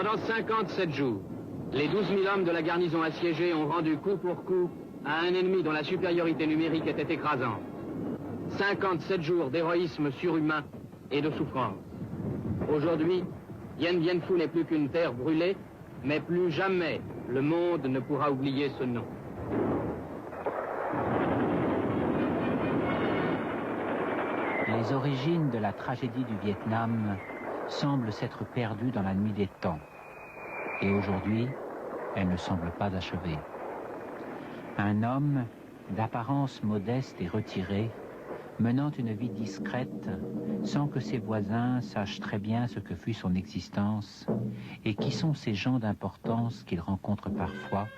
Pendant 57 jours, les 12 000 hommes de la garnison assiégée ont rendu coup pour coup à un ennemi dont la supériorité numérique était écrasante. 57 jours d'héroïsme surhumain et de souffrance. Aujourd'hui, Dien Bien Phu n'est plus qu'une terre brûlée, mais plus jamais le monde ne pourra oublier ce nom. Les origines de la tragédie du Vietnam semblent s'être perdues dans la nuit des temps. Et aujourd'hui, elles ne semblent pas achevées. Un homme, d'apparence modeste et retiré, menant une vie discrète, sans que ses voisins sachent très bien ce que fut son existence et qui sont ces gens d'importance qu'il rencontre parfois,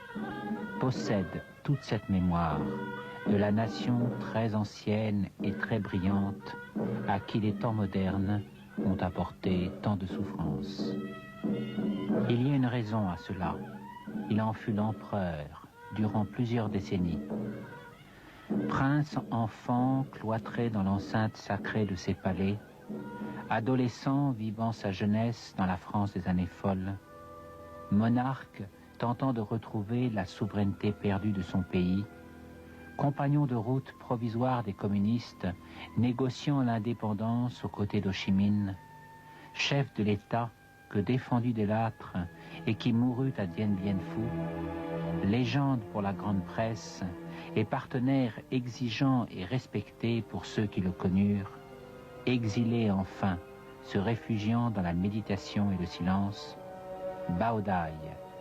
possède toute cette mémoire de la nation très ancienne et très brillante à qui les temps modernes ont apporté tant de souffrances. Il y a une raison à cela. Il en fut l'empereur durant plusieurs décennies. Prince enfant cloîtré dans l'enceinte sacrée de ses palais, adolescent vivant sa jeunesse dans la France des années folles, monarque tentant de retrouver la souveraineté perdue de son pays, compagnon de route provisoire des communistes, négociant l'indépendance aux côtés d'Ho Chi Minh, chef de l'État que défendit des Lattres et qui mourut à Dien Bien Phu, légende pour la grande presse et partenaire exigeant et respecté pour ceux qui le connurent, exilé enfin, se réfugiant dans la méditation et le silence, Bao Dai,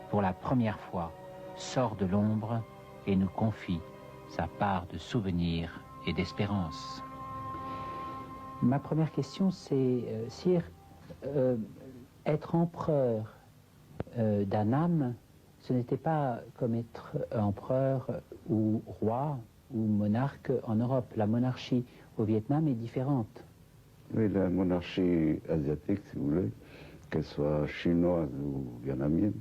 pour la première fois, sort de l'ombre et nous confie sa part de souvenirs et d'espérance. Ma première question, c'est, Sire, être empereur d'un âme, ce n'était pas comme être empereur ou roi ou monarque en Europe. La monarchie au Vietnam est différente. Oui, la monarchie asiatique, si vous voulez, qu'elle soit chinoise ou vietnamienne,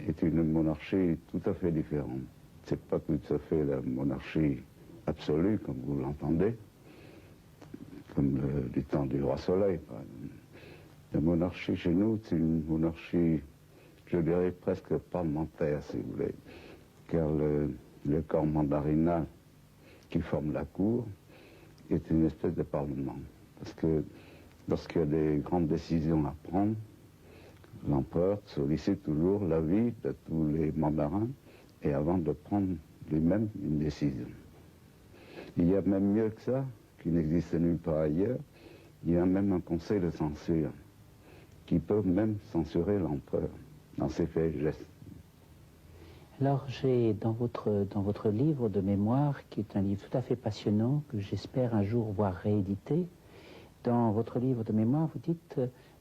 est une monarchie tout à fait différente. C'est pas tout à fait la monarchie absolue, comme vous l'entendez, comme du temps du roi Soleil, par exemple. La monarchie chez nous, c'est une monarchie, je dirais, presque parlementaire, si vous voulez, car le corps mandarinal qui forme la cour est une espèce de parlement. Parce que lorsqu'il y a des grandes décisions à prendre, l'empereur sollicite toujours l'avis de tous les mandarins et avant de prendre lui-même une décision. Il y a même mieux que ça, qui n'existe nulle part ailleurs, il y a même un conseil de censure qui peut même censurer l'empereur dans ses faits et gestes. Alors j'ai dans votre livre de mémoire, qui est un livre tout à fait passionnant, que j'espère un jour voir réédité, dans votre livre de mémoire, vous dites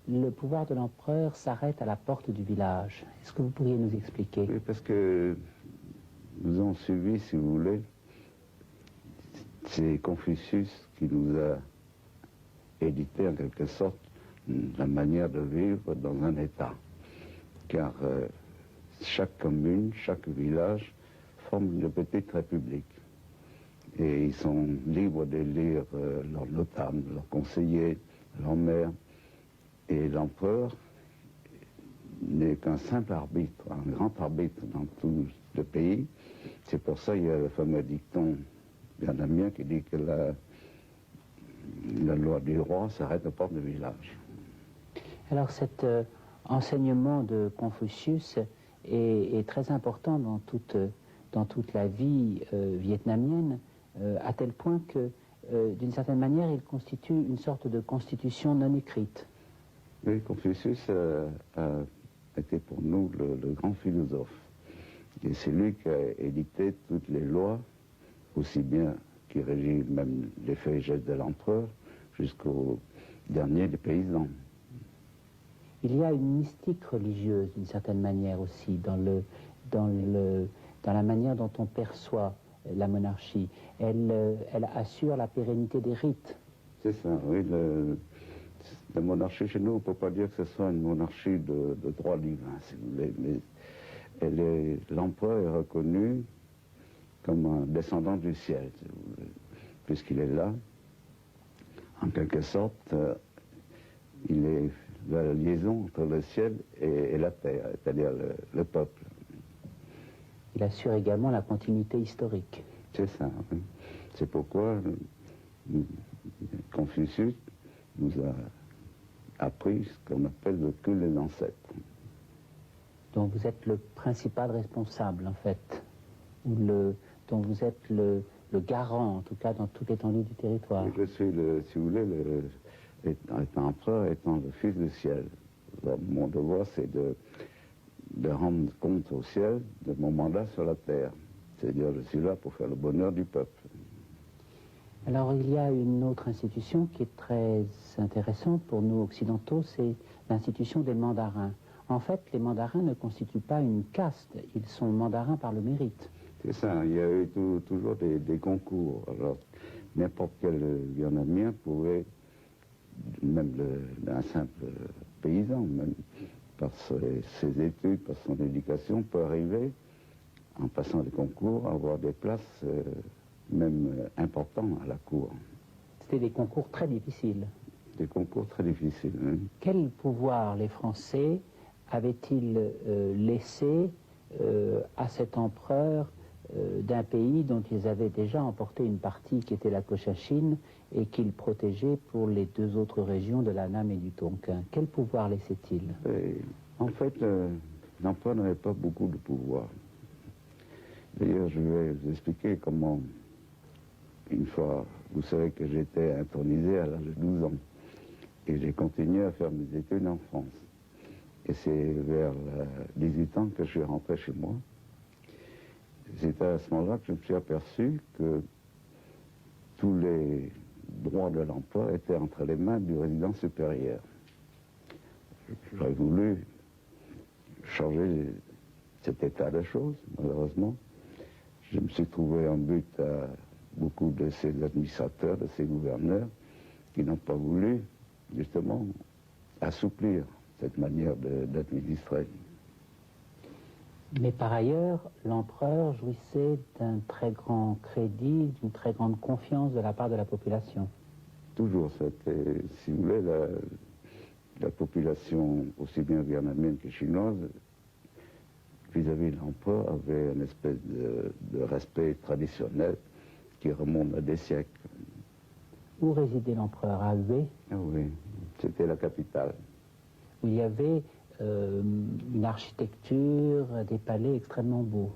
le pouvoir de l'empereur s'arrête à la porte du village. Est-ce que vous pourriez nous expliquer? Oui, parce que nous avons suivi, si vous voulez, c'est Confucius qui nous a édité en quelque sorte la manière de vivre dans un État. Car chaque commune, chaque village forme une petite république. Et ils sont libres d'élire leurs notables, leurs conseillers, leurs maires. Et l'empereur n'est qu'un simple arbitre, un grand arbitre dans tout le pays. C'est pour ça qu'il y a le fameux dicton vietnamien qui dit que la loi du roi s'arrête aux portes du village. Alors cet enseignement de Confucius est très important dans toute la vie vietnamienne, à tel point que, d'une certaine manière, il constitue une sorte de constitution non écrite. Oui, Confucius a été pour nous le grand philosophe. Et c'est lui qui a édicté toutes les lois, aussi bien qui régit même les faits et gestes de l'empereur, jusqu'au dernier des paysans. Il y a une mystique religieuse, d'une certaine manière aussi, dans la manière dont on perçoit la monarchie. Elle assure la pérennité des rites. C'est ça, oui. La monarchie chez nous, on ne peut pas dire que ce soit une monarchie de droit divin, si vous voulez, mais l'empereur est reconnu comme un descendant du ciel, si vous voulez, puisqu'il est là. En quelque sorte, il est la liaison entre le ciel et la terre, c'est-à-dire le peuple. Il assure également la continuité historique. C'est ça. Oui. C'est pourquoi Confucius nous a appris ce qu'on appelle le culte des ancêtres. Dont vous êtes le principal responsable, en fait, ou dont vous êtes le garant, en tout cas, dans toute l'étendue du territoire. Je suis, si vous voulez, étant empereur, étant le fils du ciel. Alors, mon devoir, c'est de rendre compte au ciel de mon mandat sur la terre. C'est-à-dire, je suis là pour faire le bonheur du peuple. Alors, il y a une autre institution qui est très intéressante pour nous occidentaux, c'est l'institution des mandarins. En fait, les mandarins ne constituent pas une caste, ils sont mandarins par le mérite. C'est ça, il y a eu toujours des concours. Alors, n'importe quel Vietnamien pouvait, même un simple paysan, même par ses études, par son éducation, peut arriver, en passant des concours, à avoir des places même importantes à la cour. C'était des concours très difficiles. Des concours très difficiles. Hein. Quel pouvoir les Français avaient-ils laissé à cet empereur d'un pays dont ils avaient déjà emporté une partie qui était la Cochinchine et qu'ils protégeaient pour les deux autres régions de l'Annam et du Tonkin? Quel pouvoir laissait-il? En fait, l'empereur n'avait pas beaucoup de pouvoir. D'ailleurs, je vais vous expliquer comment, une fois, vous savez que j'étais intronisé à l'âge de 12 ans et j'ai continué à faire mes études en France. Et c'est vers 18 ans que je suis rentré chez moi. C'est à ce moment-là que je me suis aperçu que tous les droits de l'emploi étaient entre les mains du résident supérieur. J'aurais voulu changer cet état de choses, malheureusement. Je me suis trouvé en but à beaucoup de ces administrateurs, de ces gouverneurs, qui n'ont pas voulu, justement, assouplir cette manière d'administrer. Mais par ailleurs, l'empereur jouissait d'un très grand crédit, d'une très grande confiance de la part de la population. Toujours, c'était, si vous voulez, la population, aussi bien vietnamienne que chinoise, vis-à-vis de l'empereur, avait une espèce de respect traditionnel qui remonte à des siècles. Où résidait l'empereur? À Hue? Ah oui, c'était la capitale. Où il y avait une architecture, des palais extrêmement beaux.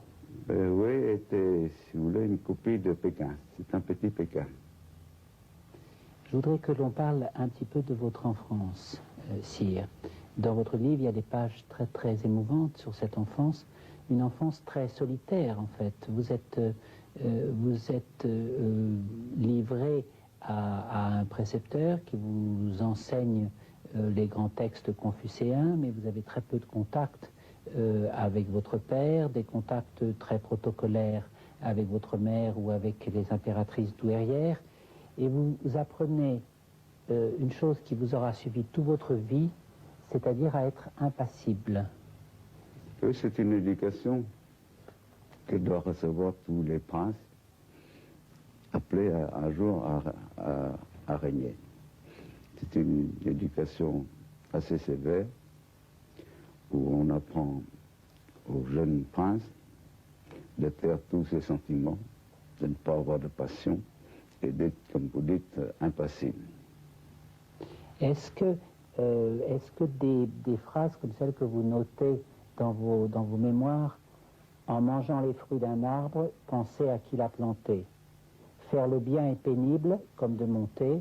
Oui, était, si vous voulez, une copie de Pékin. C'est un petit Pékin. Je voudrais que l'on parle un petit peu de votre enfance, sire. Dans votre livre, il y a des pages très, très émouvantes sur cette enfance. Une enfance très solitaire, en fait. Vous êtes livré à un précepteur qui vous enseigne les grands textes confucéens, mais vous avez très peu de contacts avec votre père, des contacts très protocolaires avec votre mère ou avec les impératrices douairières, et vous apprenez une chose qui vous aura suivi toute votre vie, c'est-à-dire à être impassible. Oui, c'est une éducation que doivent recevoir tous les princes appelés un jour à régner. C'est une éducation assez sévère où on apprend aux jeunes princes de taire tous ses sentiments, de ne pas avoir de passion et d'être, comme vous dites, impassible. Est-ce que des phrases comme celles que vous notez dans vos mémoires, en mangeant les fruits d'un arbre, pensez à qui l'a planté. Faire le bien est pénible, comme de monter.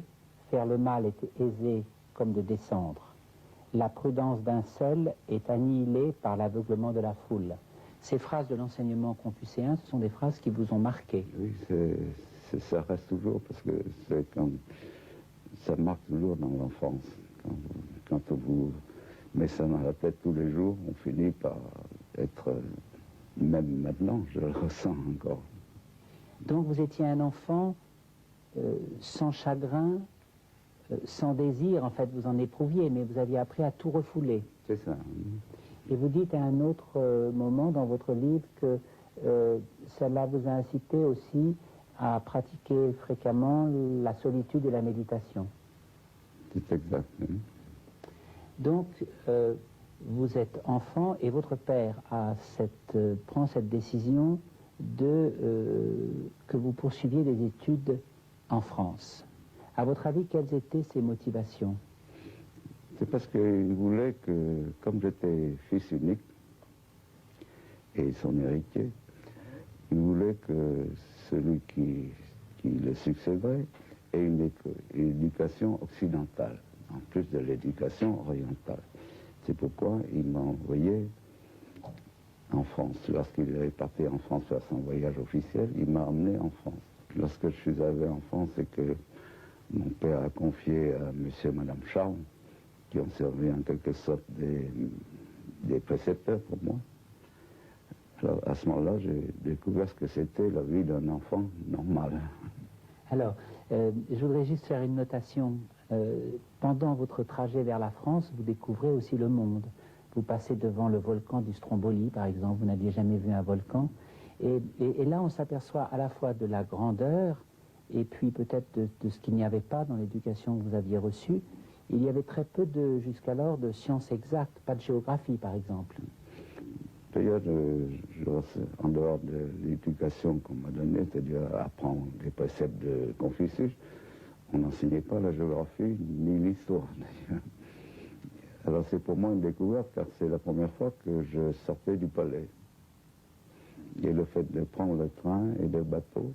Faire le mal est aisé, comme de descendre. La prudence d'un seul est annihilée par l'aveuglement de la foule. Ces phrases de l'enseignement confucéen, ce sont des phrases qui vous ont marqué. Oui, ça reste toujours, parce que ça marque toujours dans l'enfance. Quand on vous met ça dans la tête tous les jours, on finit par être, même maintenant, je le ressens encore. Donc vous étiez un enfant sans chagrin, sans désir, en fait, vous en éprouviez, mais vous aviez appris à tout refouler. C'est ça. Et vous dites à un autre moment dans votre livre que cela vous a incité aussi à pratiquer fréquemment la solitude et la méditation. C'est exact. Donc, vous êtes enfant et votre père prend cette décision que vous poursuiviez des études en France. À votre avis, quelles étaient ses motivations? C'est parce qu'il voulait que, comme j'étais fils unique et son héritier, il voulait que celui qui le succéderait ait une éducation occidentale, en plus de l'éducation orientale. C'est pourquoi il m'a envoyé en France. Lorsqu'il est parti en France faire son voyage officiel, il m'a emmené en France. Lorsque je suis arrivé en France et que mon père a confié à monsieur et madame Charles, qui ont servi en quelque sorte des précepteurs pour moi, alors à ce moment-là, j'ai découvert ce que c'était la vie d'un enfant normal. Alors, je voudrais juste faire une notation. Pendant votre trajet vers la France, vous découvrez aussi le monde. Vous passez devant le volcan du Stromboli, par exemple, vous n'aviez jamais vu un volcan. Et là, on s'aperçoit à la fois de la grandeur, et puis peut-être de ce qu'il n'y avait pas dans l'éducation que vous aviez reçue. Il y avait très peu, jusqu'alors, de sciences exactes, pas de géographie, par exemple. D'ailleurs, en dehors de l'éducation qu'on m'a donnée, c'est-à-dire apprendre les préceptes de Confucius, on n'enseignait pas la géographie ni l'histoire, d'ailleurs. Alors c'est pour moi une découverte, car c'est la première fois que je sortais du palais. Et le fait de prendre le train et le bateau,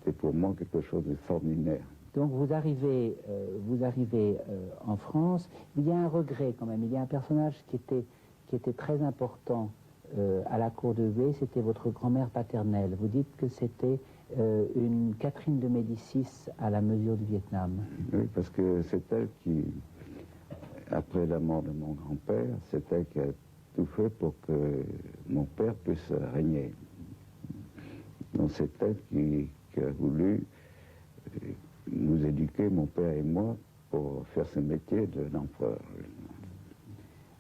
c'est pour moi quelque chose d'extraordinaire. Donc vous arrivez en France, il y a un regret quand même, il y a un personnage qui était très important à la cour de Hué, c'était votre grand-mère paternelle. Vous dites que c'était une Catherine de Médicis à la mesure du Vietnam. Oui, parce que c'est elle qui, après la mort de mon grand-père, c'est elle qui a tout fait pour que mon père puisse régner. Donc c'est elle qui a voulu nous éduquer, mon père et moi, pour faire ce métier d'empereur.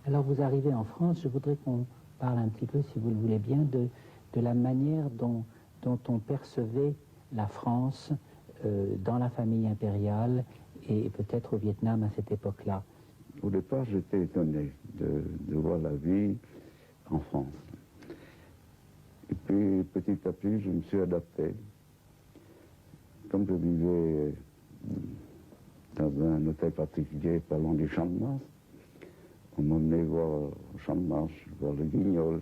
Alors vous arrivez en France, je voudrais qu'on parle un petit peu, si vous le voulez bien, de la manière dont on percevait la France dans la famille impériale et peut-être au Vietnam à cette époque-là. Au départ, j'étais étonné de voir la vie en France. Et puis, petit à petit, je me suis adapté. Comme je vivais dans un hôtel particulier pas loin du Champ de Mars, on m'emmenait voir le Champ de Mars, voir le Guignol,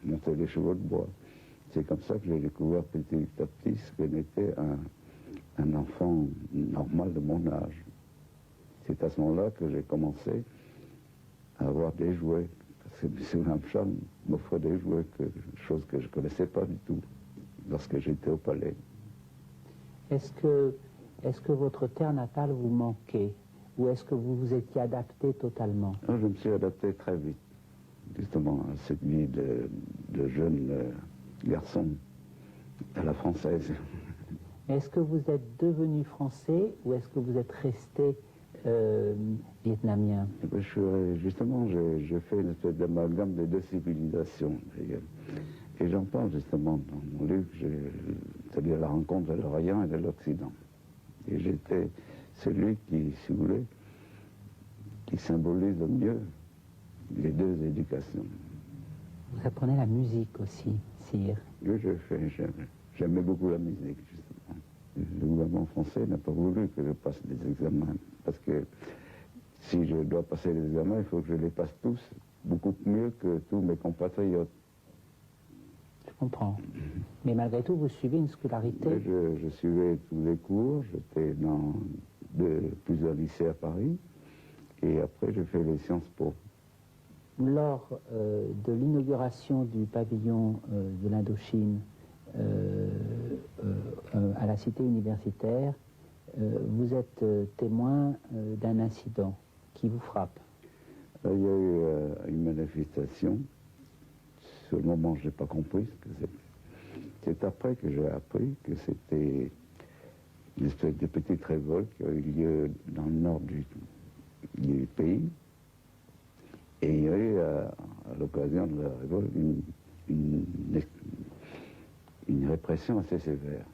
monter les chevaux de bois. C'est comme ça que j'ai découvert petit à petit ce que n'était un enfant normal de mon âge. C'est à ce moment-là que j'ai commencé à avoir des jouets. Parce que M. Ramcham m'offrait des jouets, chose que je ne connaissais pas du tout lorsque j'étais au palais. Est-ce que votre terre natale vous manquait? Ou est-ce que vous vous étiez adapté totalement? Non, je me suis adapté très vite, justement, à cette vie de jeune garçon à la française. Est-ce que vous êtes devenu français ou est-ce que vous êtes resté vietnamien? Justement, j'ai fait une espèce d'amalgame des deux civilisations, d'ailleurs. Et j'en parle justement dans mon livre, c'est-à-dire la rencontre de l'Orient et de l'Occident. Et j'étais celui qui, si vous voulez, qui symbolise le mieux les deux éducations. Vous apprenez la musique aussi, sire. Oui, j'aimais beaucoup la musique, justement. Le gouvernement français n'a pas voulu que je passe des examens, parce que si je dois passer les examens, il faut que je les passe tous, beaucoup mieux que tous mes compatriotes. Je comprends. Mais malgré tout, vous suivez une scolarité? Je suivais tous les cours, j'étais dans plusieurs lycées à Paris, et après j'ai fait les Sciences Po. Lors de l'inauguration du pavillon de l'Indochine à la cité universitaire, vous êtes témoin d'un incident qui vous frappe. Il y a eu une manifestation. Sur le moment, je n'ai pas compris ce que c'était. C'est après que j'ai appris que c'était une espèce de petite révolte qui a eu lieu dans le nord du pays. Et il y a eu, à l'occasion de la révolte, une répression assez sévère.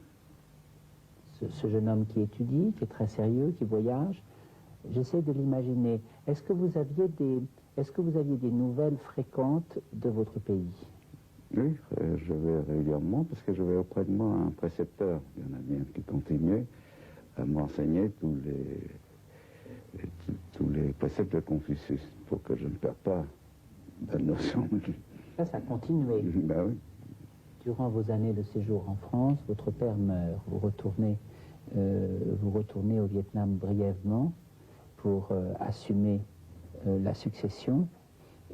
Ce jeune homme qui étudie, qui est très sérieux, qui voyage, J'essaie de l'imaginer. Est-ce que vous aviez des nouvelles fréquentes de votre pays? Oui, je vais régulièrement parce que j'avais auprès de moi un précepteur vietnamien qui continuait à m'enseigner tous les préceptes de Confucius pour que je ne perde pas la notion. Ça a continué. Ben oui. Durant vos années de séjour en France, votre père meurt. Vous retournez au Vietnam brièvement pour assumer la succession.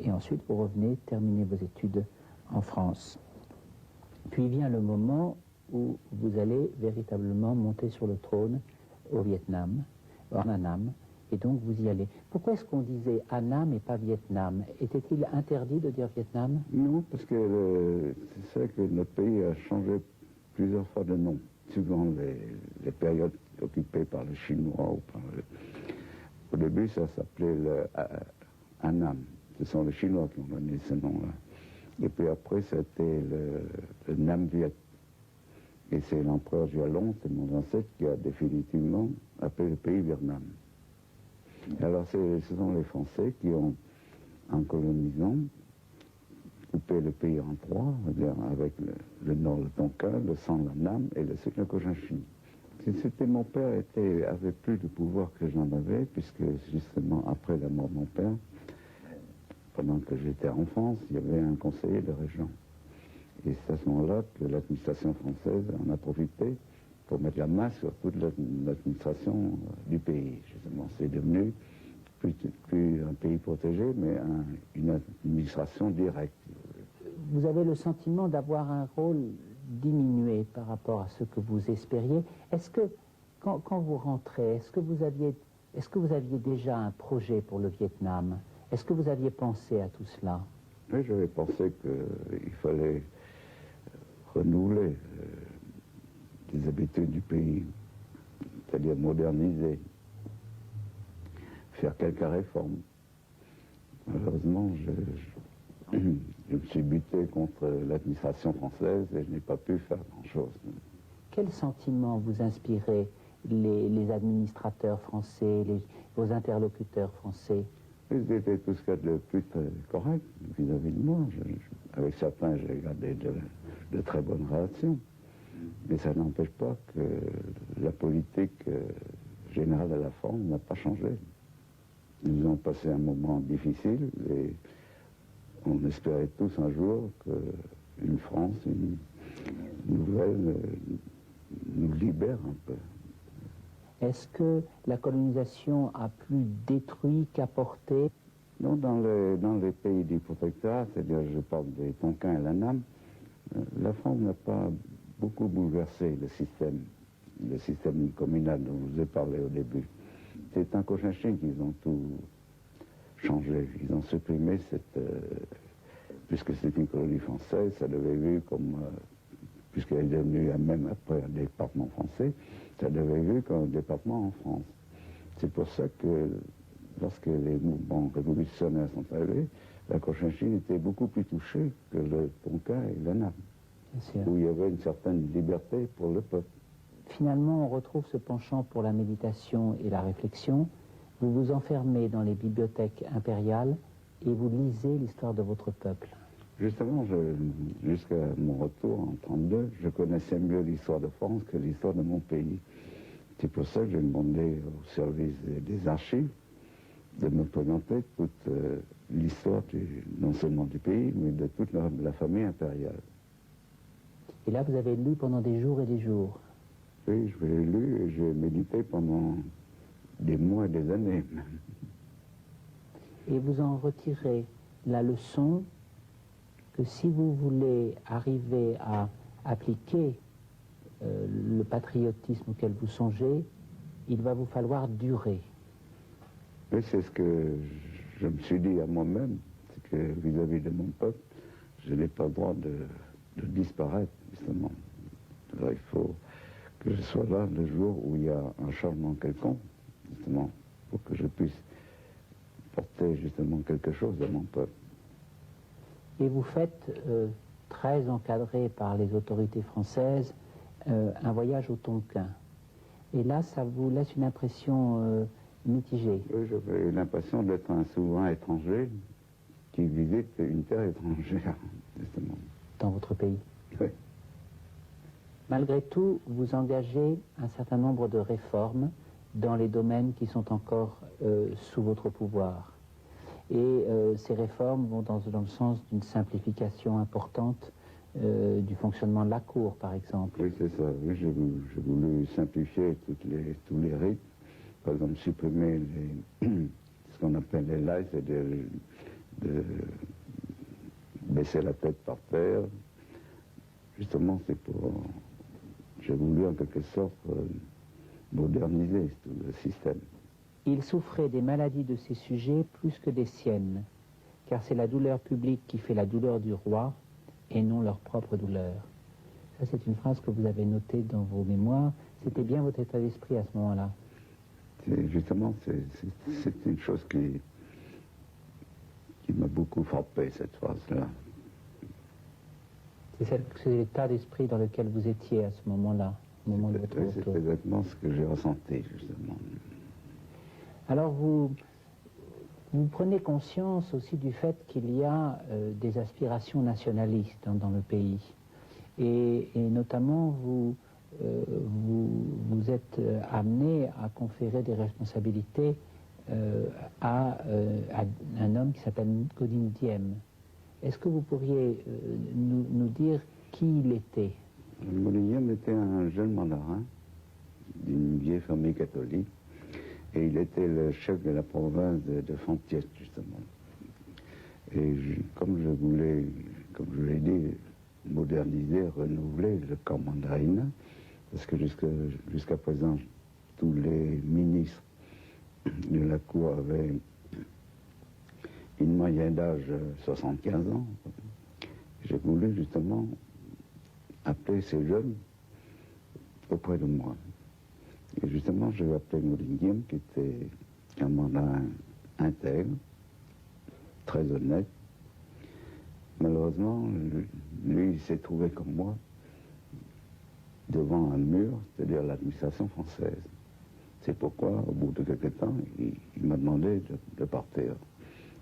Et ensuite, vous revenez terminer vos études en France. Puis vient le moment où vous allez véritablement monter sur le trône au Vietnam, en Annam, et donc vous y allez. Pourquoi est-ce qu'on disait Annam et pas Vietnam? Était-il interdit de dire Vietnam? Non, parce que c'est vrai que notre pays a changé plusieurs fois de nom, suivant les périodes occupées par les Chinois. Au début, ça s'appelait le Annam. Ce sont les Chinois qui ont donné ce nom-là. Et puis après, c'était le Nam Viet. Et c'est l'empereur Jialong, c'est mon ancêtre, qui a définitivement appelé le pays Vietnam. Alors ce sont les Français qui ont, en colonisant, coupé le pays en trois, avec le nord le Tonkin, le centre le Nam et le sud le Cochinchine. Mon père avait plus de pouvoir que j'en avais, puisque justement après la mort de mon père, pendant que j'étais en France, il y avait un conseiller de région. Et c'est à ce moment-là que l'administration française en a profité pour mettre la main sur toute l'administration du pays. Justement, c'est devenu plus un pays protégé, mais une administration directe. Vous avez le sentiment d'avoir un rôle diminué par rapport à ce que vous espériez. Est-ce que, quand vous rentrez, est-ce que vous aviez déjà un projet pour le Vietnam? Est-ce que vous aviez pensé à tout cela? Oui, j'avais pensé qu'il fallait renouveler les habitudes du pays, c'est-à-dire moderniser, faire quelques réformes. Malheureusement, je me suis buté contre l'administration française et je n'ai pas pu faire grand-chose. Quel sentiment vous inspiraient les administrateurs français, vos interlocuteurs français? Ils étaient tous cas de plus corrects vis-à-vis de moi. Avec certains, j'ai gardé de très bonnes relations. Mais ça n'empêche pas que la politique générale de la France n'a pas changé. Nous avons passé un moment difficile et on espérait tous un jour qu'une France, une nouvelle, nous libère un peu. Est-ce que la colonisation a plus détruit qu'apporté? Non, dans les pays du protectorat, c'est-à-dire je parle des Tonkin et l'Annam, la France n'a pas beaucoup bouleversé le système communal dont je vous ai parlé au début. C'est en Cochinchine qu'ils ont tout changé. Ils ont supprimé puisque c'est une colonie française, ça devait être vu comme, puisqu'elle est devenue même après un département français, ça devait être vu comme un département en France. C'est pour ça que lorsque les mouvements révolutionnaires sont arrivés, la Cochinchine était beaucoup plus touchée que le Tonkin et l'Annam, où il y avait une certaine liberté pour le peuple. Finalement, on retrouve ce penchant pour la méditation et la réflexion. Vous vous enfermez dans les bibliothèques impériales et vous lisez l'histoire de votre peuple. Justement, jusqu'à mon retour en 1932, je connaissais mieux l'histoire de France que l'histoire de mon pays. C'est pour ça que j'ai demandé au service des archives de me présenter toute l'histoire non seulement du pays, mais de toute la famille impériale. Et là, vous avez lu pendant des jours et des jours. Oui, je l'ai lu et j'ai médité pendant des mois et des années. Et vous en retirez la leçon que si vous voulez arriver à appliquer le patriotisme auquel vous songez, il va vous falloir durer. Oui, c'est ce que je me suis dit à moi-même, c'est que vis-à-vis de mon peuple, je n'ai pas le droit de disparaître, justement. Alors, il faut que je sois là le jour où il y a un changement quelconque, justement, pour que je puisse porter justement quelque chose à mon peuple. Et vous faites, très encadré par les autorités françaises, un voyage au Tonkin. Et là, ça vous laisse une impression mitigé. Oui, j'avais l'impression d'être un souverain étranger qui visite une terre étrangère, justement. Dans votre pays. Oui. Malgré tout, vous engagez un certain nombre de réformes dans les domaines qui sont encore sous votre pouvoir. Et ces réformes vont dans le sens d'une simplification importante du fonctionnement de la Cour, par exemple. Oui, c'est ça. Oui, j'ai voulu simplifier tous les rites. Par exemple, supprimer ce qu'on appelle les lices, c'est-à-dire de baisser la tête par terre. Justement, c'est pour... J'ai voulu en quelque sorte moderniser tout le système. Il souffrait des maladies de ses sujets plus que des siennes, car c'est la douleur publique qui fait la douleur du roi et non leur propre douleur. Ça, c'est une phrase que vous avez notée dans vos mémoires. C'était bien votre état d'esprit à ce moment-là. Justement, c'est une chose qui m'a beaucoup frappé, cette phrase-là. C'est l'état d'esprit dans lequel vous étiez à ce moment-là, au moment de votre retour. C'est exactement ce que j'ai ressenti, justement. Alors vous prenez conscience aussi du fait qu'il y a des aspirations nationalistes dans le pays. Et notamment, vous êtes amené à conférer des responsabilités à un homme qui s'appelle Godin Diem. Est-ce que vous pourriez nous dire qui il était? Godin Diem était un jeune mandarin d'une vieille famille catholique. Et il était le chef de la province de Fontiès, justement. Et comme je voulais, comme je l'ai dit, moderniser, renouveler le camp mandarina, parce que jusqu'à présent, tous les ministres de la cour avaient une moyenne d'âge de 75 ans. J'ai voulu justement appeler ces jeunes auprès de moi. Et justement, je l'ai appelé Godin Diem, qui était un mandarin intègre, très honnête. Malheureusement, lui, il s'est trouvé comme moi devant un mur, c'est-à-dire l'administration française. C'est pourquoi, au bout de quelques temps, il m'a demandé de partir.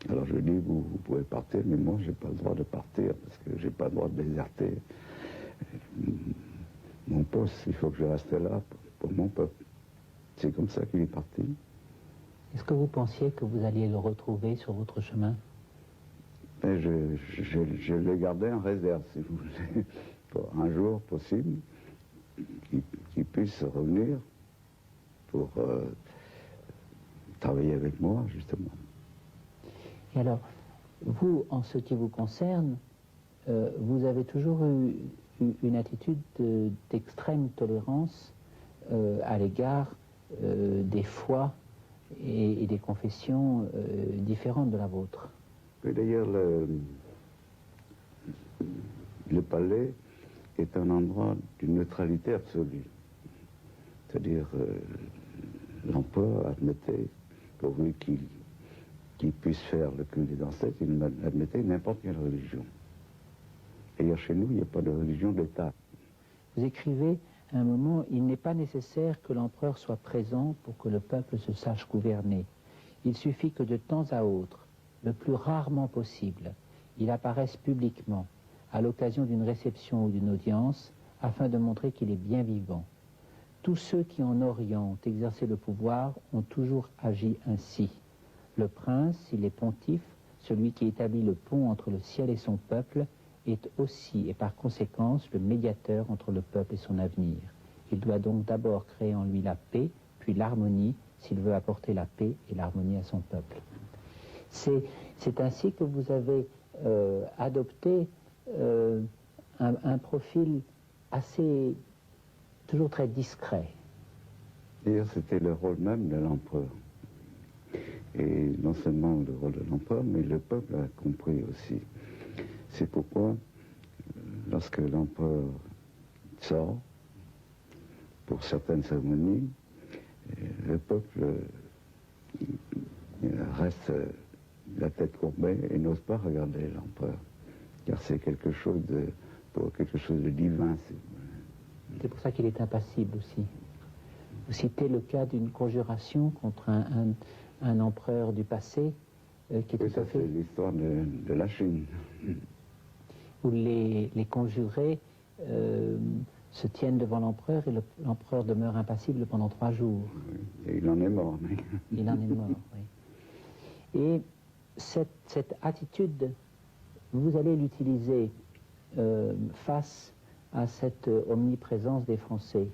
Alors je lui ai dit, vous pouvez partir, mais moi, je n'ai pas le droit de partir, parce que je n'ai pas le droit de déserter mon poste. Il faut que je reste là pour mon peuple. C'est comme ça qu'il est parti. Est-ce que vous pensiez que vous alliez le retrouver sur votre chemin? Ben, je l'ai gardé en réserve, si vous voulez, pour un jour possible, qu'il puisse revenir pour travailler avec moi, justement. Et alors, vous, en ce qui vous concerne, vous avez toujours eu une attitude d'extrême tolérance à l'égard des foi et des confessions différentes de la vôtre. D'ailleurs, le palais est un endroit d'une neutralité absolue. C'est-à-dire, l'empereur admettait, pourvu qu'il puisse faire le culte des ancêtres, il admettait n'importe quelle religion. D'ailleurs, chez nous, il n'y a pas de religion d'État. Vous écrivez à un moment, il n'est pas nécessaire que l'empereur soit présent pour que le peuple se sache gouverner. Il suffit que de temps à autre, le plus rarement possible, il apparaisse publiquement, à l'occasion d'une réception ou d'une audience, afin de montrer qu'il est bien vivant. Tous ceux qui en Orient ont exercé le pouvoir ont toujours agi ainsi. Le prince, s'il est pontife, celui qui établit le pont entre le ciel et son peuple, est aussi et par conséquence le médiateur entre le peuple et son avenir. Il doit donc d'abord créer en lui la paix, puis l'harmonie, s'il veut apporter la paix et l'harmonie à son peuple. C'est ainsi que vous avez adopté un profil assez, toujours très discret. D'ailleurs, c'était le rôle même de l'empereur. Et non seulement le rôle de l'empereur, mais le peuple a compris aussi. C'est pourquoi, lorsque l'empereur sort, pour certaines cérémonies, le peuple reste la tête courbée et n'ose pas regarder l'empereur. Car c'est quelque chose de divin. C'est pour ça qu'il est impassible aussi. Vous citez le cas d'une conjuration contre un empereur du passé qui est Oui, tout à ça fait... c'est l'histoire de la Chine. où les conjurés se tiennent devant l'empereur et l'empereur demeure impassible pendant 3 jours. Oui, et il en est mort. Mais... Il en est mort, oui. Et cette attitude, vous allez l'utiliser face à cette omniprésence des Français.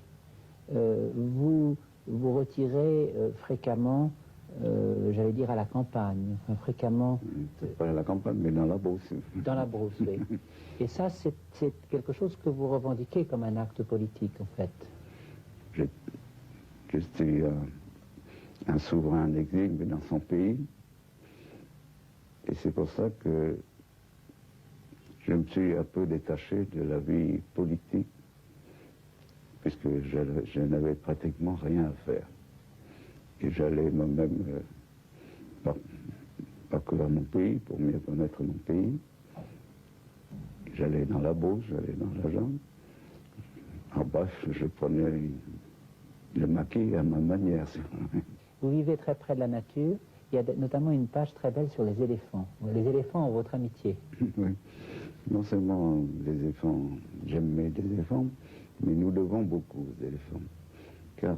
Vous vous retirez fréquemment, j'allais dire à la campagne, enfin, fréquemment... C'est pas à la campagne, mais dans la Beauce. Dans la brousse, oui. Et ça, c'est quelque chose que vous revendiquez comme un acte politique, en fait. Je suis un souverain en exil, mais dans son pays. Et c'est pour ça que je me suis un peu détaché de la vie politique, puisque je n'avais pratiquement rien à faire. Et j'allais moi-même parcourir mon pays pour mieux connaître mon pays. J'allais dans la Beauce, j'allais dans la Jambe. En bref, je prenais le maquis à ma manière. Vous vivez très près de la nature. Il y a notamment une page très belle sur les éléphants. Les éléphants ont votre amitié. Oui. Non seulement les éléphants, j'aimais les éléphants, mais nous devons beaucoup aux éléphants. Car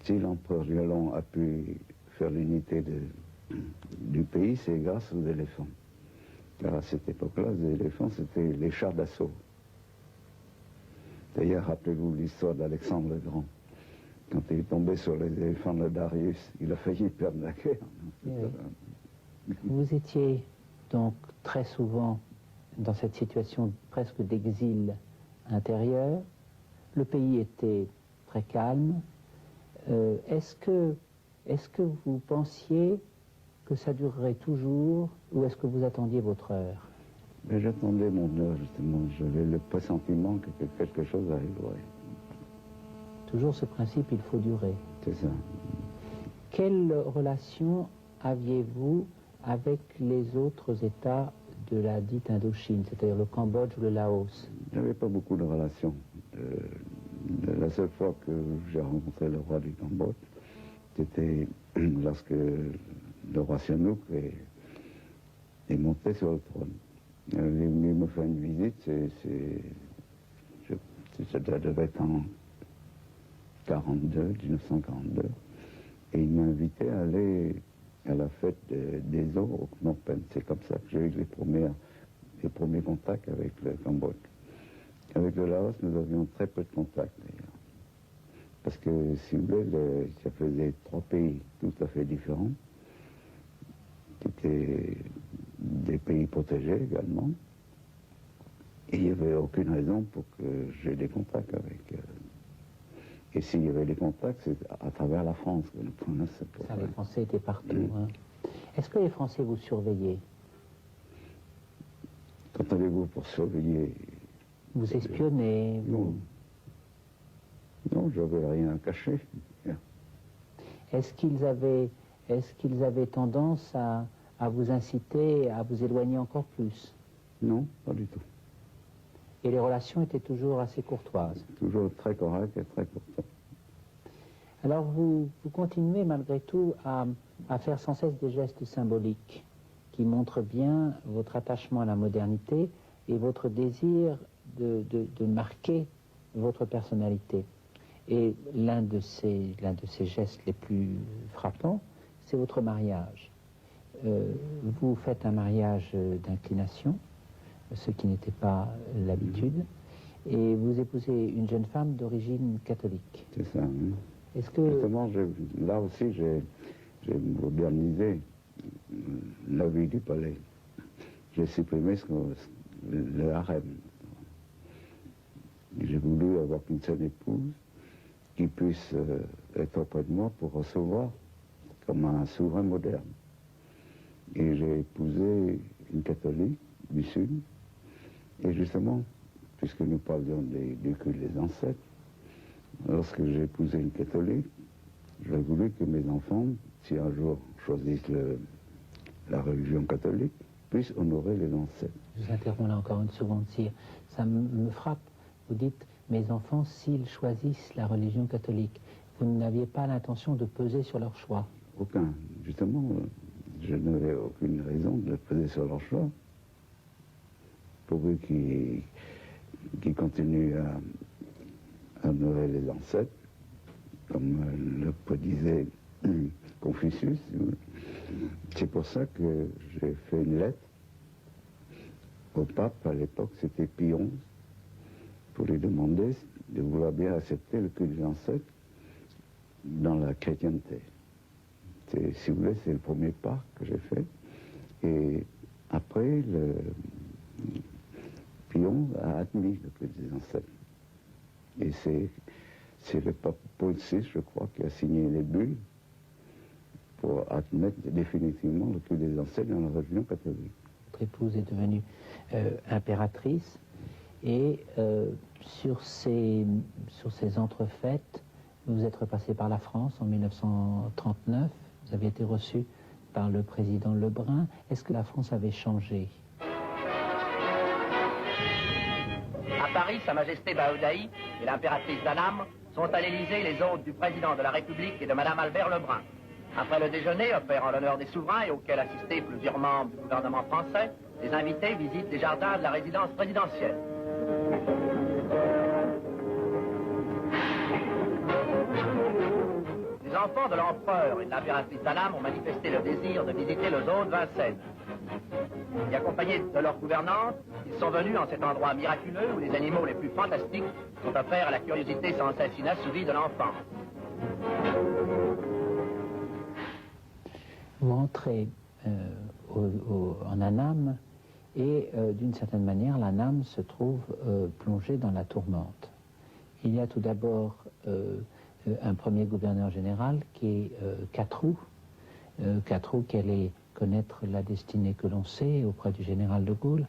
si l'empereur Violent a pu faire l'unité du pays, c'est grâce aux éléphants. Car à cette époque-là, les éléphants, c'était les chars d'assaut. D'ailleurs, rappelez-vous l'histoire d'Alexandre le Grand. Quand il est tombé sur les éléphants de Darius, il a failli perdre la guerre. Oui. Vous étiez donc très souvent dans cette situation presque d'exil intérieur. Le pays était très calme. Est-ce que vous pensiez que ça durerait toujours, ou est-ce que vous attendiez votre heure? Mais j'attendais mon heure, justement. J'avais le pressentiment que quelque chose arriverait. Toujours ce principe, il faut durer. C'est ça. Quelle relation aviez-vous avec les autres États de la dite Indochine, c'est-à-dire le Cambodge ou le Laos? J'avais pas beaucoup de relations. La seule fois que j'ai rencontré le roi du Cambodge, c'était lorsque le roi Sihanouk est monté sur le trône. Il est venu me faire une visite, ça devait être en 1942, et il m'a invité à aller à la fête des eaux au Phnom Penh. C'est comme ça que j'ai eu les premiers contacts avec le Cambodge. Avec le Laos, nous avions très peu de contacts d'ailleurs. Parce que, si vous voulez, ça faisait 3 pays tout à fait différents, qui étaient des pays protégés également. Et il n'y avait aucune raison pour que j'aie des contacts avec. Et s'il y avait des contacts, c'est à travers la France que nous prenions ça pour ça. Les Français étaient partout. Hein. Est-ce que les Français vous surveillaient? Qu'entendez-vous pour surveiller? Vous espionnez? Non. Non, j'avais rien à cacher. Est-ce qu'ils avaient tendance à vous inciter à vous éloigner encore plus? Non, pas du tout. Et les relations étaient toujours assez courtoises? Toujours très correctes et très courtoises. Alors vous continuez malgré tout à faire sans cesse des gestes symboliques qui montrent bien votre attachement à la modernité et votre désir de marquer votre personnalité. Et l'un de ces gestes les plus frappants, c'est votre mariage. Vous faites un mariage d'inclination, ce qui n'était pas l'habitude, et vous épousez une jeune femme d'origine catholique. C'est ça, oui. Est-ce que... Justement, là aussi, j'ai modernisé la vie du palais. J'ai supprimé le harem. J'ai voulu avoir une seule épouse qui puisse être auprès de moi pour recevoir comme un souverain moderne. Et j'ai épousé une catholique du Sud. Et justement, puisque nous parlions du culte des ancêtres, lorsque j'ai épousé une catholique, j'ai voulu que mes enfants, si un jour choisissent la religion catholique, puissent honorer les ancêtres. Je vous interromps là encore une seconde, sire. Ça me frappe. Vous dites, mes enfants, s'ils choisissent la religion catholique. Vous n'aviez pas l'intention de peser sur leur choix? Aucun. Justement, je n'avais aucune raison de peser sur leur choix. Pourvu qu'ils continuent à honorer les ancêtres, comme le prédisait Confucius. C'est pour ça que j'ai fait une lettre au pape, à l'époque c'était Pie XI, pour lui demander de vouloir bien accepter le culte des ancêtres dans la chrétienté. Si vous voulez, c'est le premier pas que j'ai fait. Et après, Pie XI a admis le culte des ancêtres. Et c'est le pape Paul VI, je crois, qui a signé les bulles pour admettre définitivement le culte des ancêtres dans la religion catholique. Votre épouse est devenue impératrice, et sur ces entrefaites, vous êtes repassé par la France en 1939, vous avez été reçu par le président Lebrun. Est-ce que la France avait changé? À Paris, Sa Majesté Baodaï et l'impératrice d'Annam sont à l'Élysée les hôtes du président de la République et de Madame Albert Lebrun. Après le déjeuner offert en l'honneur des souverains et auquel assistaient plusieurs membres du gouvernement français, les invités visitent les jardins de la résidence présidentielle. Les enfants de l'empereur et de l'impératrice d'Annam ont manifesté le désir de visiter le zoo de Vincennes. Et accompagnés de leur gouvernante, ils sont venus en cet endroit miraculeux où les animaux les plus fantastiques sont offerts à la curiosité sans cesse inassouvie de l'enfant. Vous entrez en Annam, et d'une certaine manière, l'Annam se trouve plongée dans la tourmente. Il y a tout d'abord un premier gouverneur général qui est Catroux. Catroux qui allait connaître la destinée que l'on sait auprès du général de Gaulle.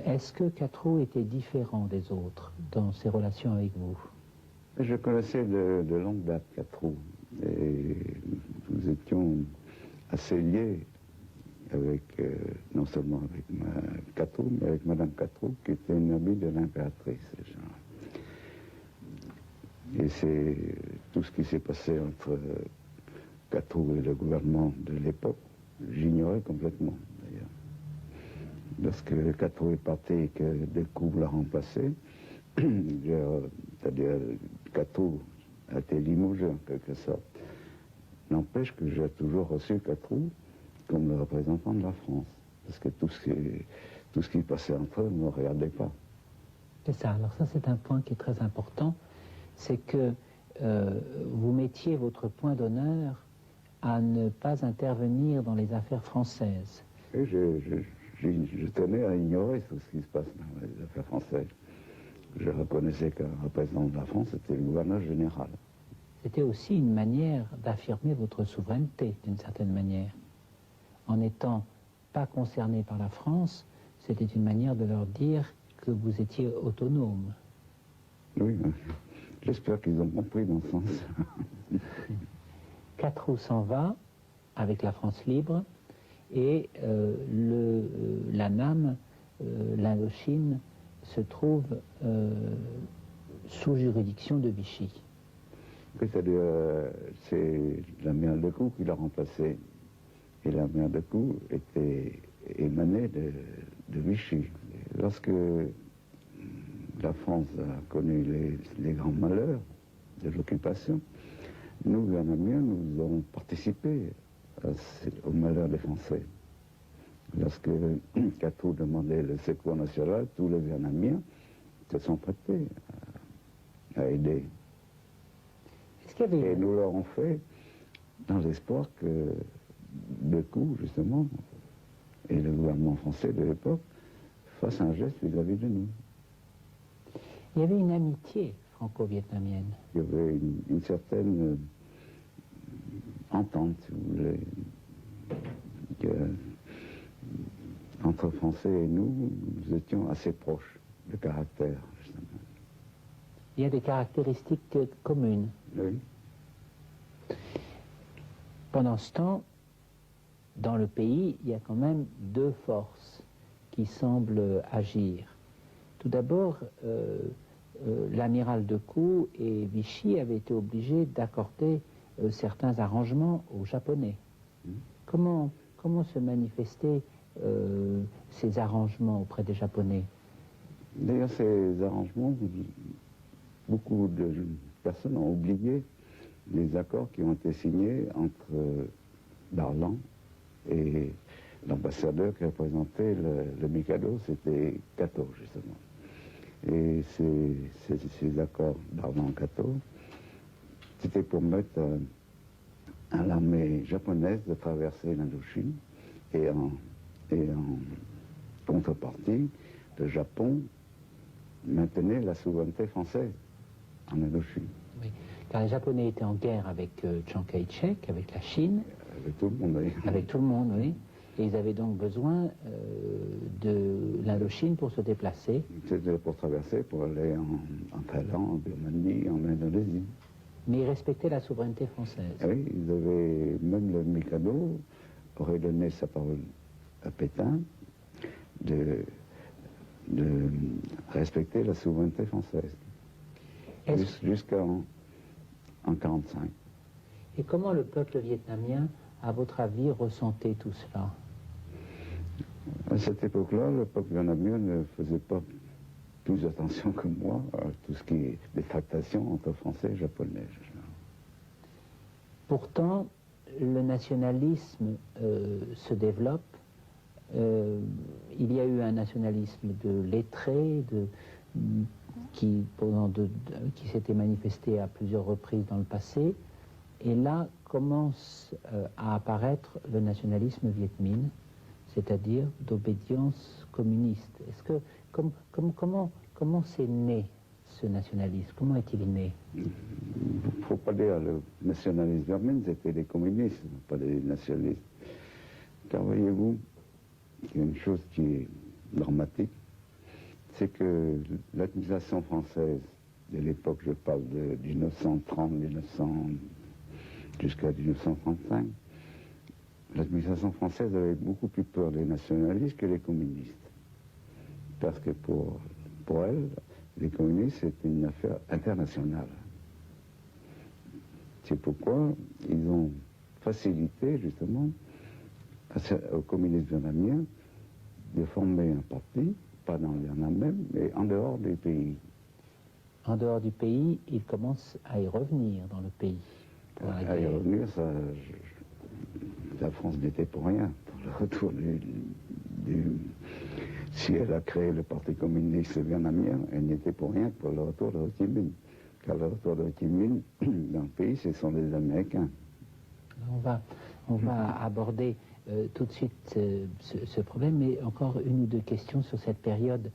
Est-ce que Catroux était différent des autres dans ses relations avec vous? Je connaissais de longue date Catroux, et nous étions assez liés avec, non seulement avec Catroux, mais avec Madame Catroux, qui était une amie de l'impératrice. Et c'est tout ce qui s'est passé entre Catroux et le gouvernement de l'époque, j'ignorais complètement, d'ailleurs. Lorsque Catroux est parti et que Decoux l'a remplacé, c'est-à-dire Catroux a été limogé en quelque sorte. N'empêche que j'ai toujours reçu Catroux comme le représentant de la France, parce que tout ce qui passait entre eux ne me regardait pas. C'est ça, alors ça c'est un point qui est très important, c'est que vous mettiez votre point d'honneur à ne pas intervenir dans les affaires françaises. Et je tenais à ignorer tout ce qui se passe dans les affaires françaises. Je reconnaissais qu'un représentant de la France était le gouverneur général. C'était aussi une manière d'affirmer votre souveraineté, d'une certaine manière. En n'étant pas concerné par la France, c'était une manière de leur dire que vous étiez autonome. Oui, j'espère qu'ils ont compris mon sens. Catroux s'en va avec la France libre, et l'Annam, l'Indochine, se trouve sous juridiction de Vichy. C'est-à-dire, c'est l'amiral Decoux qui l'a remplacé. Et l'amiral Decoux était émané de Vichy. Et lorsque la France a connu les grands malheurs de l'occupation, nous, Vietnamiens, nous avons participé au malheur des Français. Lorsque Catroux demandait le secours national, tous les Vietnamiens se sont prêtés à aider. Et nous l'aurons fait dans l'espoir que Decoux, justement, et le gouvernement français de l'époque, fassent un geste vis-à-vis de nous. Il y avait une amitié franco-vietnamienne. Il y avait une certaine entente, si vous voulez, entre Français et nous étions assez proches de caractère, justement. Il y a des caractéristiques communes. Oui. Pendant ce temps, dans le pays, il y a quand même deux forces qui semblent agir. Tout d'abord, l'amiral de Koo et Vichy avaient été obligés d'accorder certains arrangements aux Japonais. Comment se manifestaient ces arrangements auprès des Japonais? D'ailleurs, ces arrangements, beaucoup de personnes ont oublié les accords qui ont été signés entre Darlan et l'ambassadeur qui représentait le Mikado, c'était Kato, justement. Et ces accords Darlan-Kato, c'était pour mettre à l'armée japonaise de traverser l'Indochine et en contrepartie, le Japon maintenait la souveraineté française en Indochine. Oui, car les Japonais étaient en guerre avec Chiang Kai-shek, avec la Chine. Avec tout le monde, oui. Avec tout le monde, oui. Et ils avaient donc besoin de l'Indochine pour se déplacer. C'était pour traverser, pour aller en Thaïlande, en Birmanie, en Indonésie. Mais ils respectaient la souveraineté française. Oui, ils avaient, même le Mikado aurait donné sa parole à Pétain de respecter la souveraineté française. Jusqu'en 1945. Et comment le peuple vietnamien, à votre avis, ressentait tout cela? À cette époque-là, le peuple vietnamien ne faisait pas plus attention que moi à tout ce qui est des tractations entre Français et Japonais. Pourtant, le nationalisme se développe. Il y a eu un nationalisme de lettrés, qui s'était manifesté à plusieurs reprises dans le passé. Et là commence à apparaître le nationalisme viet minh, c'est-à-dire d'obédience communiste. Est-ce que comment c'est né ce nationalisme? Comment est-il né? Il ne faut pas dire le nationalisme viet minh, c'était des communistes, pas des nationalistes. Car voyez-vous, il y a une chose qui est dramatique, c'est que l'administration française de l'époque, je parle de 1930, 1900, jusqu'à 1935, l'administration française avait beaucoup plus peur des nationalistes que des communistes. Parce que pour elle, les communistes, c'était une affaire internationale. C'est pourquoi ils ont facilité, justement, aux communistes vietnamiens de former un parti, pas dans le Vietnam même, mais en dehors du pays. En dehors du pays, ils commencent à y revenir dans le pays. À y revenir, la France n'était pour rien pour le retour si elle a créé le Parti communiste vietnamien, elle n'y était pour rien pour le retour de Ho Chi Minh. Car le retour de Ho Chi Minh dans le pays, ce sont des Américains. On va aborder tout de suite ce problème, mais encore une ou deux questions sur cette période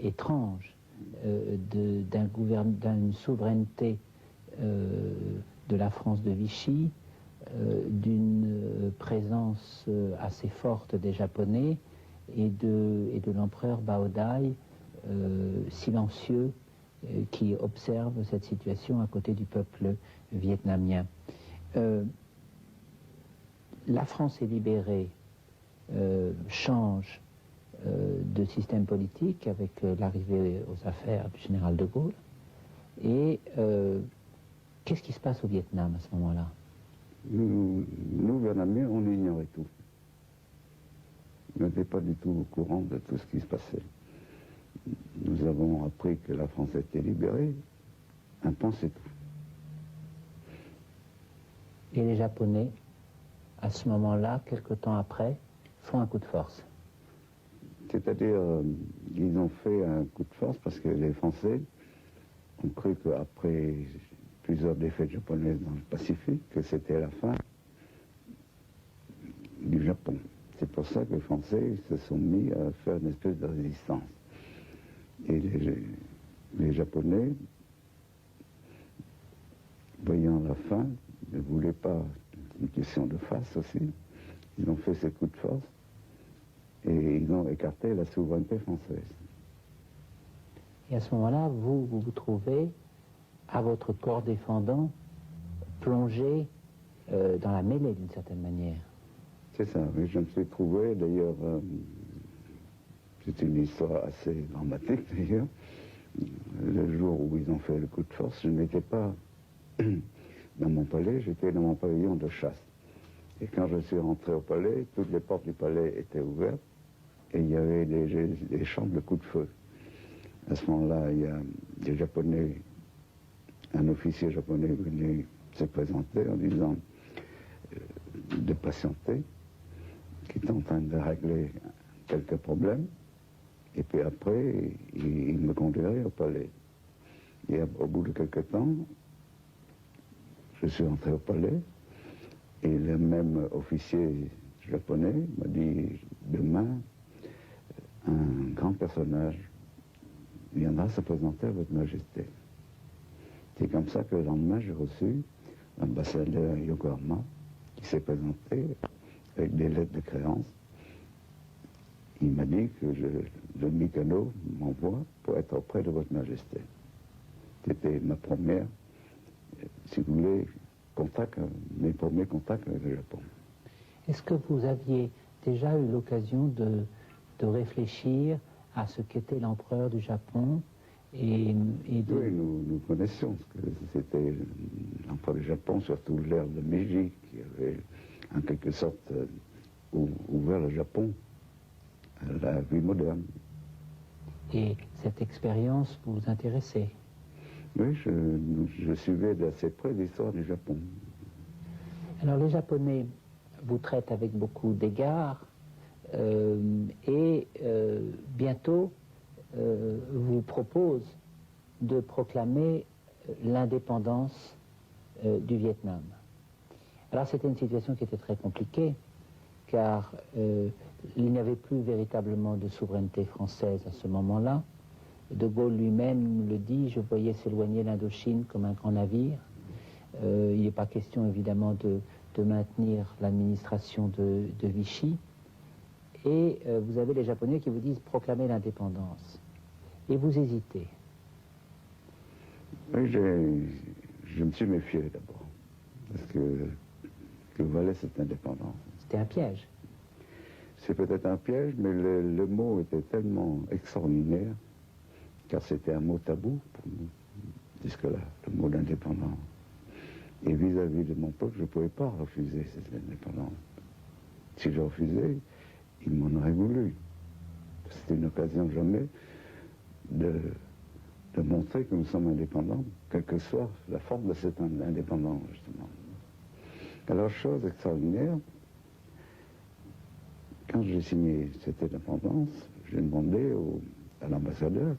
étrange d'une souveraineté de la France de Vichy, d'une présence assez forte des Japonais et de l'empereur Bao Dai, silencieux, qui observe cette situation à côté du peuple vietnamien. La France est libérée, change de système politique avec l'arrivée aux affaires du général de Gaulle. Et qu'est-ce qui se passe au Vietnam à ce moment-là? Nous, Vietnamiens, on ignorait tout. Nous n'étions pas du tout au courant de tout ce qui se passait. Nous avons appris que la France était libérée, un pan c'est tout. Et les Japonais, à ce moment-là, quelque temps après, font un coup de force. C'est-à-dire, ils ont fait un coup de force parce que les Français ont cru qu'après plusieurs défaites japonaises dans le Pacifique, que c'était la fin du Japon. C'est pour ça que les Français se sont mis à faire une espèce de résistance. Et les Japonais, voyant la fin, ne voulaient pas, une question de face aussi, ils ont fait ce coup de force et ils ont écarté la souveraineté française. Et à ce moment-là, vous vous trouvez, à votre corps défendant, plongé dans la mêlée d'une certaine manière. C'est ça, mais je me suis trouvé, d'ailleurs, c'est une histoire assez dramatique d'ailleurs, Le jour où ils ont fait le coup de force, je n'étais pas dans mon palais, j'étais dans mon pavillon de chasse. Et quand je suis rentré au palais, toutes les portes du palais étaient ouvertes et il y avait des champs de coups de feu. À ce moment-là, il y a des Japonais, un officier japonais venu se présenter en disant de patienter, qui est en train de régler quelques problèmes. Et puis après, il me conduirait au palais. Et au bout de quelques temps, je suis entré au palais et le même officier japonais m'a dit, demain, un grand personnage viendra se présenter à votre majesté. C'est comme ça que le lendemain, j'ai reçu l'ambassadeur Yokohama qui s'est présenté avec des lettres de créance. Il m'a dit que le Mikado m'envoie pour être auprès de votre majesté. C'était ma première, si vous voulez, mes premiers contacts avec le Japon. Est-ce que vous aviez déjà eu l'occasion de réfléchir à ce qu'était l'empereur du Japon et de... Oui, nous connaissions ce que c'était l'empereur du Japon, surtout l'ère de Meiji, qui avait en quelque sorte ouvert le Japon à la vie moderne. Et cette expérience vous intéressait? Oui, je suivais d'assez près l'histoire du Japon. Alors les Japonais vous traitent avec beaucoup d'égards et bientôt vous proposent de proclamer l'indépendance du Vietnam. Alors c'était une situation qui était très compliquée car il n'y avait plus véritablement de souveraineté française à ce moment-là. De Gaulle lui-même le dit, je voyais s'éloigner l'Indochine comme un grand navire. Il n'est pas question évidemment de maintenir l'administration de Vichy. Et vous avez les Japonais qui vous disent proclamer l'indépendance. Et vous hésitez. Oui, je me suis méfié d'abord. Parce que valait cette indépendance. C'était un piège. C'est peut-être un piège, mais le mot était tellement extraordinaire, car c'était un mot tabou pour nous, jusque-là, le mot d'indépendance. Et vis-à-vis de mon peuple, je ne pouvais pas refuser cette indépendance. Si je refusais, ils m'en auraient voulu. C'était une occasion jamais de montrer que nous sommes indépendants, quelle que soit la forme de cette indépendance, justement. Alors, chose extraordinaire, quand j'ai signé cette indépendance, j'ai demandé à l'ambassadeur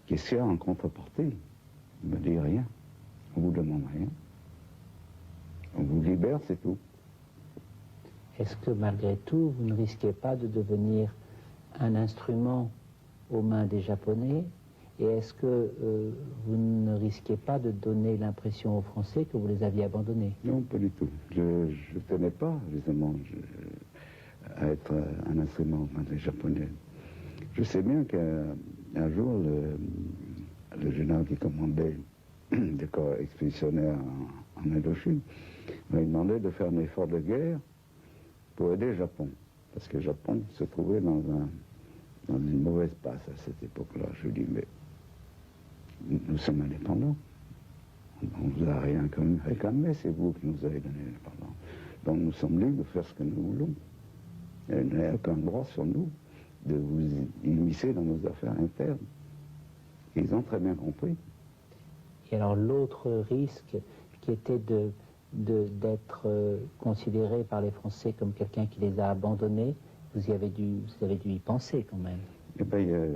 qu'est-ce qu'il y a en contrepartie. Il me dit rien. On vous demande rien. On vous libère, c'est tout. Est-ce que malgré tout, vous ne risquez pas de devenir un instrument aux mains des Japonais? Et est-ce que vous ne risquez pas de donner l'impression aux Français que vous les aviez abandonnés? Non, pas du tout. Je ne tenais pas, justement, à être un instrument aux mains des Japonais. Je sais bien qu'un jour, le général qui commandait des corps expéditionnaires en Indochine m'a demandé de faire un effort de guerre pour aider le Japon. Parce que le Japon se trouvait dans une mauvaise passe à cette époque-là. Je lui dis, mais nous sommes indépendants. On ne vous a rien réclamé, c'est vous qui nous avez donné l'indépendance. Donc nous sommes libres de faire ce que nous voulons. Il n'y a aucun droit sur nous de vous immiscer dans nos affaires internes. Ils ont très bien compris. Et alors l'autre risque qui était d'être considéré par les Français comme quelqu'un qui les a abandonnés, vous avez dû y penser quand même. Eh bien,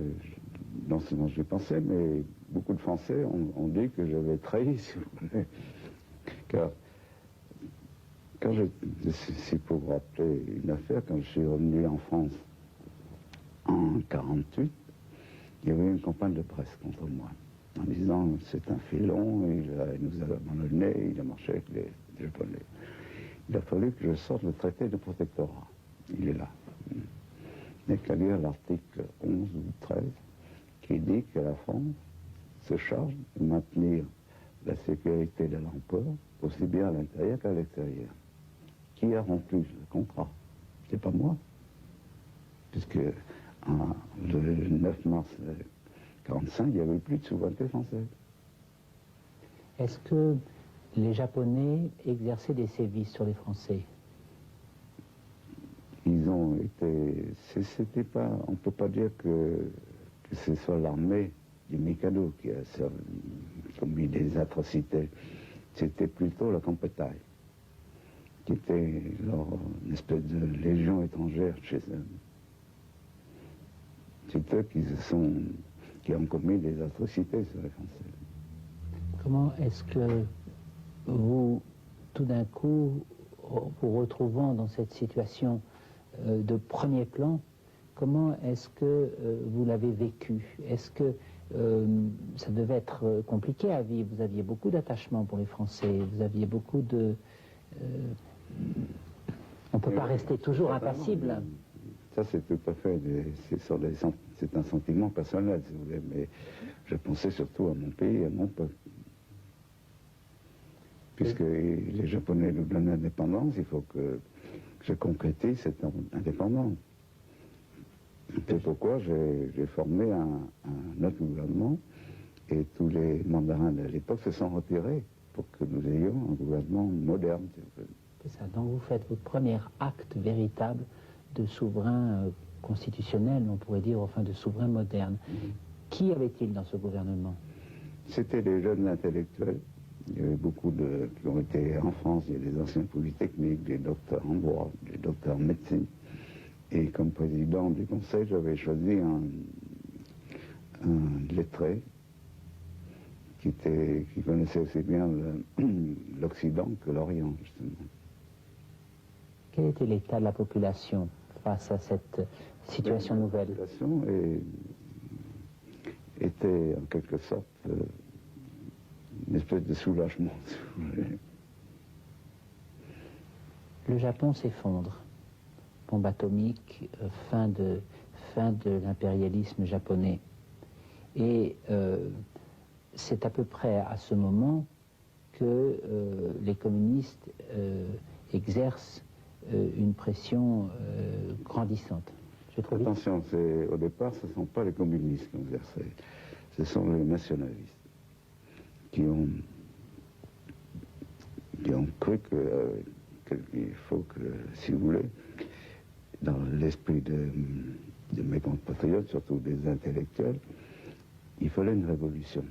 non seulement j'y pensais, mais beaucoup de Français ont dit que j'avais trahi, si vous voulez. Car quand c'est pour vous rappeler une affaire, quand je suis revenu en France en 1948, il y avait une campagne de presse contre moi, en disant c'est un filon, il nous a abandonnés, il a marché avec les Japonais. Il a fallu que je sorte le traité de protectorat. Il est là. Il n'y a qu'à lire l'article 11 ou 13 qui dit que la France se charge de maintenir la sécurité de l'empereur, aussi bien à l'intérieur qu'à l'extérieur. Qui a rompu le contrat? C'est pas moi. Puisque le 9 mars 1945, il n'y avait plus de souveraineté française. Est-ce que les Japonais exerçaient des sévices sur les Français? Ils ont été... C'était pas... On ne peut pas dire que ce soit l'armée du Mikado qui a commis des atrocités. C'était plutôt la Kampetai, qui était une espèce de légion étrangère chez eux. C'est eux qui ont commis des atrocités sur les Français. Comment est-ce que vous, tout d'un coup, vous retrouvant dans cette situation de premier plan, comment est-ce que vous l'avez vécu? Est-ce que ça devait être compliqué à vivre? Vous aviez beaucoup d'attachement pour les Français, vous aviez beaucoup de... on ne peut pas rester toujours impassible. Ça, c'est tout à fait... C'est un sentiment personnel, si vous voulez, mais je pensais surtout à mon pays, à mon peuple. Puisque les Japonais nous donnent l'indépendance, il faut que je concrétise cette indépendance. C'est pourquoi j'ai formé un autre gouvernement et tous les mandarins de l'époque se sont retirés pour que nous ayons un gouvernement moderne. C'est ça. Donc vous faites votre premier acte véritable de souverain constitutionnel, on pourrait dire, enfin de souverain moderne. Qui avait-il dans ce gouvernement? C'était des jeunes intellectuels. Il y avait beaucoup qui ont été en France. Il y a des anciens polytechniques, des docteurs en droit, des docteurs en médecine. Et comme président du conseil, j'avais choisi un lettré qui connaissait aussi bien l'Occident que l'Orient, justement. Quel était l'état de la population face à cette situation nouvelle? La population était en quelque sorte une espèce de soulagement, si vous voulez. Le Japon s'effondre. Bombe atomique, fin de l'impérialisme japonais. Et c'est à peu près à ce moment que les communistes exercent une pression grandissante. Attention, au départ, ce ne sont pas les communistes qui ont exercé, ce sont les nationalistes qui ont cru qu'il faut que, si vous voulez, dans l'esprit de mes compatriotes, surtout des intellectuels, il fallait une révolution.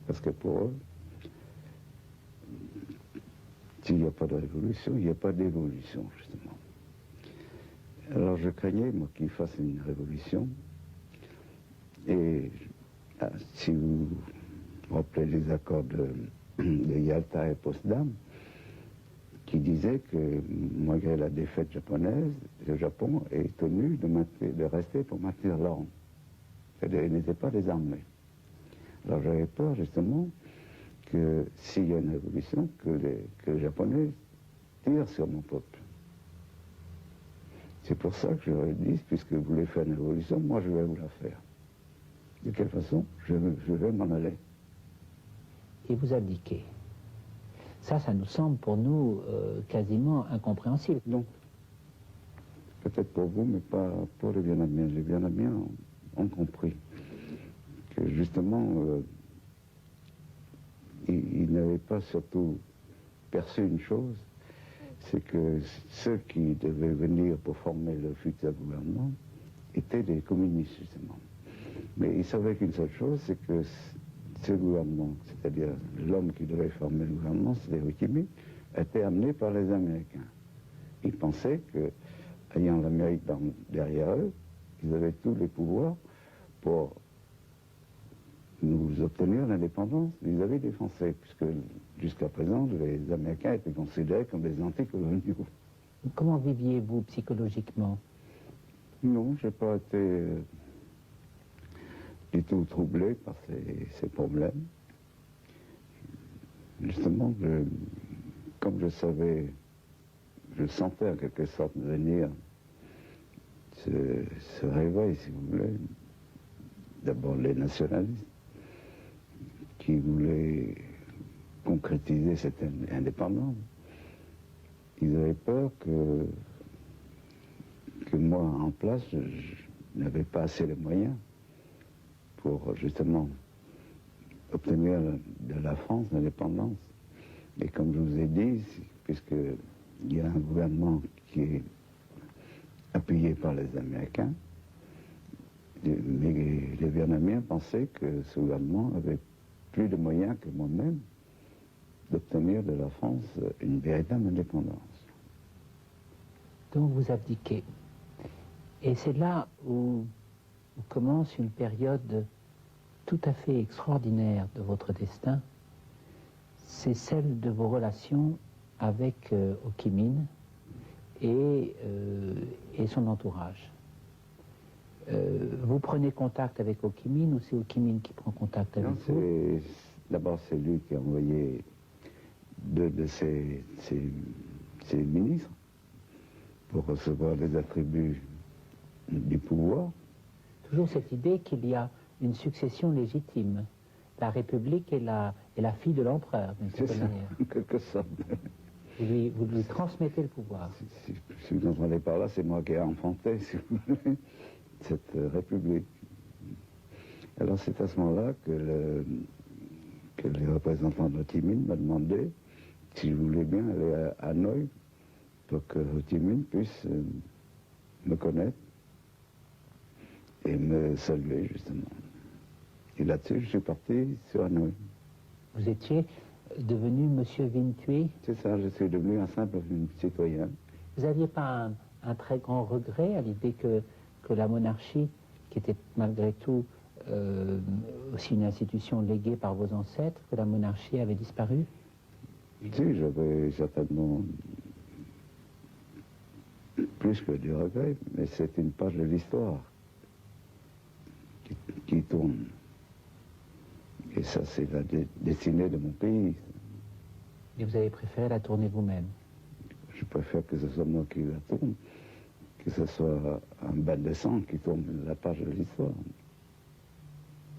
Parce que pour eux, s'il n'y a pas de révolution, il n'y a pas d'évolution, justement. Alors je craignais, moi, qu'ils fassent une révolution. Et si vous rappelez les accords de Yalta et Potsdam, qui disait que malgré la défaite japonaise, le Japon est tenu de rester pour maintenir l'ordre. C'est-à-dire, il n'était pas désarmé. Alors j'avais peur justement que s'il y a une révolution, que les Japonais tirent sur mon peuple. C'est pour ça que je leur ai dit, puisque vous voulez faire une révolution, moi je vais vous la faire. De quelle façon? Je vais m'en aller. Et vous abdiquez. Ça nous semble pour nous quasiment incompréhensible. Non. Peut-être pour vous, mais pas pour les Vietnamiens. Les Vietnamiens ont compris que justement, ils n'avaient pas surtout perçu une chose, c'est que ceux qui devaient venir pour former le futur gouvernement étaient des communistes, justement. Mais ils savaient qu'une seule chose, c'est que ce gouvernement, c'est-à-dire l'homme qui devait former le gouvernement, c'est-à-dire Ho Chi Minh, était amené par les Américains. Ils pensaient que, ayant l'Amérique derrière eux, ils avaient tous les pouvoirs pour nous obtenir l'indépendance vis-à-vis des Français, puisque jusqu'à présent, les Américains étaient considérés comme des anticoloniaux. Comment viviez-vous psychologiquement? Non, je n'ai pas été du tout troublé par ces problèmes. Justement, comme je savais, je sentais en quelque sorte venir ce réveil, si vous voulez. D'abord les nationalistes qui voulaient concrétiser cette indépendance. Ils avaient peur que moi, en place, je n'avais pas assez les moyens pour justement obtenir de la France l'indépendance. Et comme je vous ai dit, puisqu'il y a un gouvernement qui est appuyé par les Américains, mais les Vietnamiens pensaient que ce gouvernement avait plus de moyens que moi-même d'obtenir de la France une véritable indépendance. Donc vous abdiquez. Et c'est là où commence une période tout à fait extraordinaire de votre destin. C'est celle de vos relations avec Ho Chi Minh et son entourage. Vous prenez contact avec Ho Chi Minh ou c'est Ho Chi Minh qui prend contact avec vous? D'abord, c'est lui qui a envoyé deux de ses ministres pour recevoir les attributs du pouvoir. Toujours cette idée qu'il y a une succession légitime. La République est la fille de l'empereur, d'une certaine manière. En quelque sorte. Vous lui transmettez le pouvoir. Si vous entendez par là, c'est moi qui ai enfanté, si vous voulez, cette République. Alors c'est à ce moment-là que les représentants de Ho Chi Minh m'ont demandé si je voulais bien aller à Hanoï pour que Ho Chi Minh puisse me connaître et me saluer, justement. Et là-dessus, je suis parti sur Hanoï. Vous étiez devenu Monsieur Vinh Thuy. C'est ça, je suis devenu un simple citoyen. Vous n'aviez pas un très grand regret à l'idée que la monarchie, qui était malgré tout aussi une institution léguée par vos ancêtres, que la monarchie avait disparu? Si, j'avais certainement plus que du regret, mais c'est une page de l'histoire qui tourne. Et ça, c'est la destinée de mon pays. Et vous avez préféré la tourner vous-même? Je préfère que ce soit moi qui la tourne, que ce soit un bain de sang qui tourne la page de l'histoire.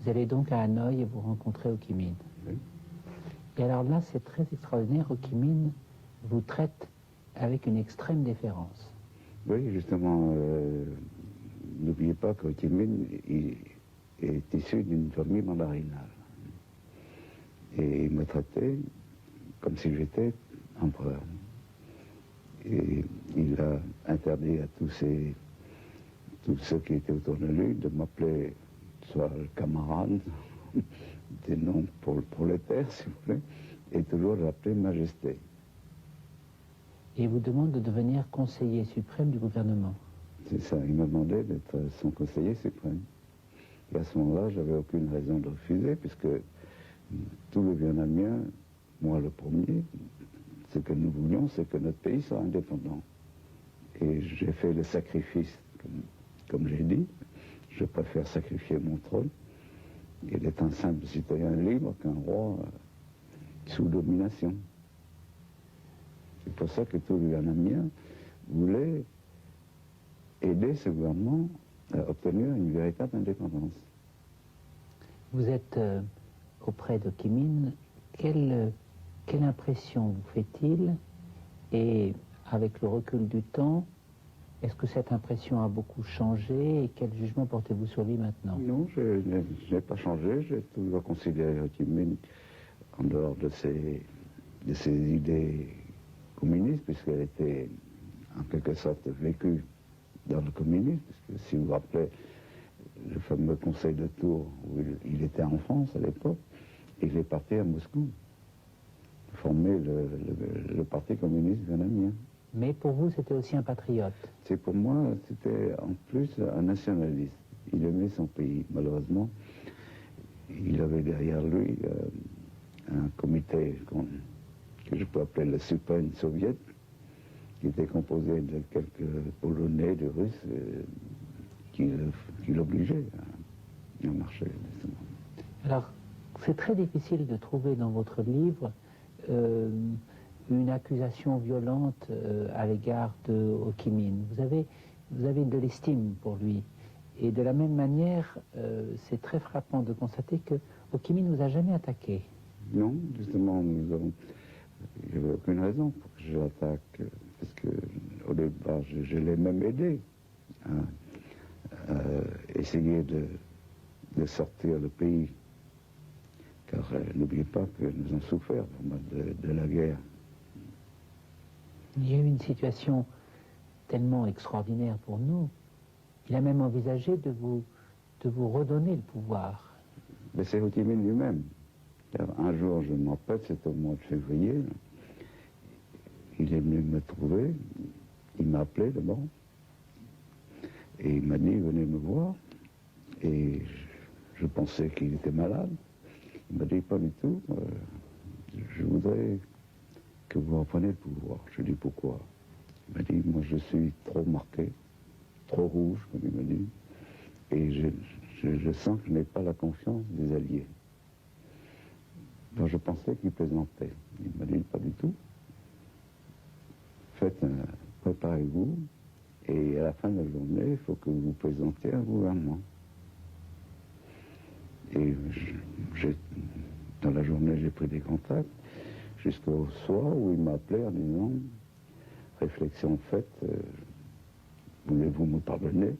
Vous allez donc à Hanoï et vous rencontrez Ho Chi Minh. Oui. Et alors là, c'est très extraordinaire. Ho Chi Minh vous traite avec une extrême déférence. Oui, justement, n'oubliez pas que Ho Chi Minh est issu d'une famille mandarinale. Et il me traitait comme si j'étais empereur. Et il a interdit à tous ceux qui étaient autour de lui de m'appeler soit le camarade, des noms prolétaires, s'il vous plaît, et toujours de l'appeler Majesté. Et il vous demande de devenir conseiller suprême du gouvernement. C'est ça, il m'a demandé d'être son conseiller suprême. Et à ce moment-là, j'avais aucune raison de refuser, puisque tous les Vietnamiens, moi le premier, ce que nous voulions, c'est que notre pays soit indépendant. Et j'ai fait le sacrifice, comme j'ai dit. Je préfère sacrifier mon trône et d'être un simple citoyen libre qu'un roi sous domination. C'est pour ça que tous les Vietnamiens voulaient aider ce gouvernement à obtenir une véritable indépendance. Vous êtes auprès de Ho Chi Minh. Quelle impression vous fait-il? Et avec le recul du temps, est-ce que cette impression a beaucoup changé? Et quel jugement portez-vous sur lui maintenant? Non, je n'ai pas changé. J'ai toujours considéré Ho Chi Minh en dehors de ses idées communistes, puisqu'elle était en quelque sorte vécue dans le communisme, puisque si vous vous rappelez le fameux conseil de Tours où il était en France à l'époque, et il est parti à Moscou former le Parti communiste vietnamien. Mais pour vous, c'était aussi un patriote. C'est pour moi, c'était en plus un nationaliste. Il aimait son pays. Malheureusement, il avait derrière lui un comité que je peux appeler le Suprême Soviet, qui était composé de quelques Polonais, de Russes, qui l'obligeaient à marcher. Alors, c'est très difficile de trouver dans votre livre une accusation violente à l'égard de Ho Chi Minh. Vous avez de l'estime pour lui. Et de la même manière, c'est très frappant de constater que Ho Chi Minh ne vous a jamais attaqué. Non, justement, il n'y avait aucune raison pour que je l'attaque, parce qu'au départ, je l'ai même aidé à essayer de sortir le pays. Car n'oubliez pas que nous avons souffert de la guerre. Il y a eu une situation tellement extraordinaire pour nous. Il a même envisagé de vous redonner le pouvoir. Mais c'est Ho Chi Minh lui-même. Un jour, je me rappelle, c'était au mois de février, il est venu me trouver, il m'a appelé d'abord, et il m'a dit, venez me voir, et je pensais qu'il était malade. Il m'a dit, pas du tout, je voudrais que vous repreniez le pouvoir. Je lui ai dit, pourquoi? Il m'a dit, moi je suis trop marqué, trop rouge, comme il m'a dit, et je sens que je n'ai pas la confiance des Alliés. Donc je pensais qu'il plaisantait. Il m'a dit, pas du tout. Préparez-vous, et à la fin de la journée, il faut que vous présentiez un gouvernement. Et dans la journée, j'ai pris des contacts, jusqu'au soir où il m'a appelé en disant, réflexion faite, voulez-vous me pardonner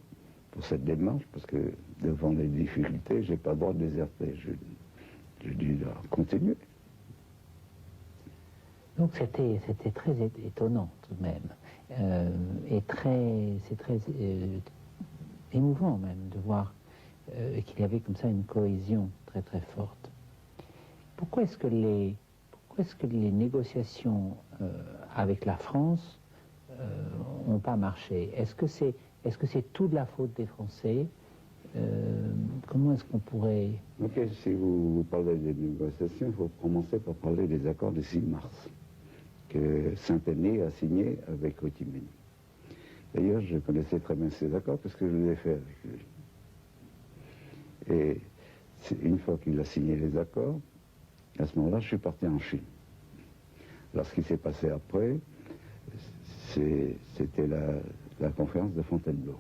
pour cette démarche, parce que devant les difficultés, j'ai pas le droit de déserter. Je dis, continuez. Donc c'était très étonnant tout de même, et c'est très émouvant même de voir qu'il y avait comme ça une cohésion très très forte. Pourquoi est-ce que les négociations avec la France n'ont pas marché? Est-ce que c'est toute la faute des Français? Comment est-ce qu'on pourrait... Ok, si vous parlez des négociations, il faut commencer par parler des accords du 6 mars que Saint-Denis a signé avec Ho Chi Minh. D'ailleurs, je connaissais très bien ces accords parce que je les ai faits avec lui. Et une fois qu'il a signé les accords, à ce moment-là, je suis parti en Chine. Alors, ce qui s'est passé après, c'était la conférence de Fontainebleau,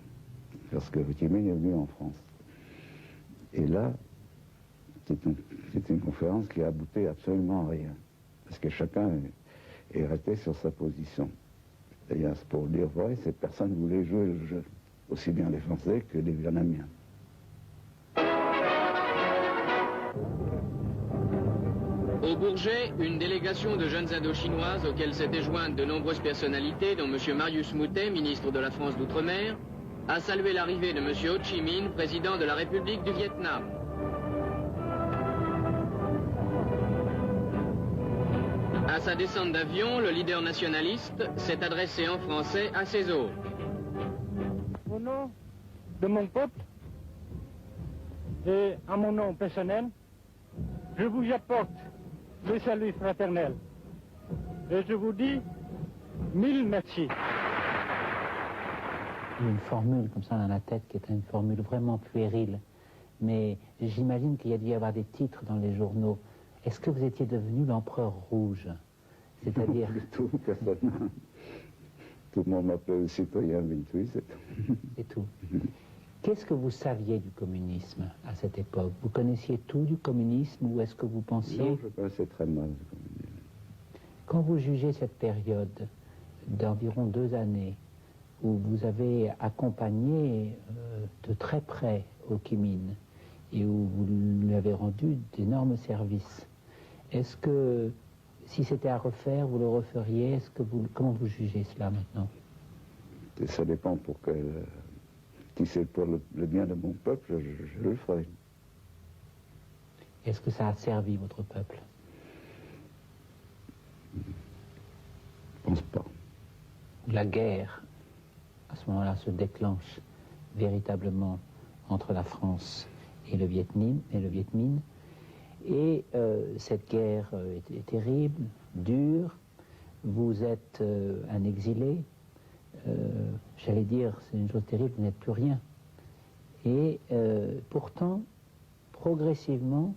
lorsque Ho Chi Minh est venu en France. Et là, c'est une conférence qui a abouti absolument à rien, parce que chacun est resté sur sa position. D'ailleurs, pour dire vrai, ces personnes voulaient jouer le jeu, aussi bien les Français que les Vietnamiens. Au Bourget, une délégation de jeunes Indochinoises auxquelles s'étaient jointes de nombreuses personnalités, dont M. Marius Moutet, ministre de la France d'Outre-mer, a salué l'arrivée de M. Ho Chi Minh, président de la République du Vietnam. À sa descente d'avion, le leader nationaliste s'est adressé en français à ses hôtes. Au nom de mon peuple et à mon nom personnel, je vous apporte le salut fraternel. Et je vous dis 1000 merci. Il y a une formule comme ça dans la tête qui est une formule vraiment puérile. Mais j'imagine qu'il y a dû y avoir des titres dans les journaux. Est-ce que vous étiez devenu l'empereur rouge? C'est-à-dire... Non, du tout, personne. Tout le monde m'appelait le citoyen Vintui, c'est tout. C'est tout. Qu'est-ce que vous saviez du communisme à cette époque? Vous connaissiez tout du communisme ou est-ce que vous pensiez... Non, je connaissais très mal le communisme. Quand vous jugez cette période d'environ 2 années où vous avez accompagné de très près Ho Chi Minh et où vous lui avez rendu d'énormes services, est-ce que, si c'était à refaire, vous le referiez? Comment vous jugez cela maintenant? Et ça dépend pour quel... Si c'est pour le bien de mon peuple, je le ferai. Est-ce que ça a servi votre peuple? Je pense pas. La guerre, à ce moment-là, se déclenche véritablement entre la France et le Viet Minh. Et cette guerre est terrible, dure. Vous êtes un exilé. J'allais dire, c'est une chose terrible, vous n'êtes plus rien. Et pourtant, progressivement,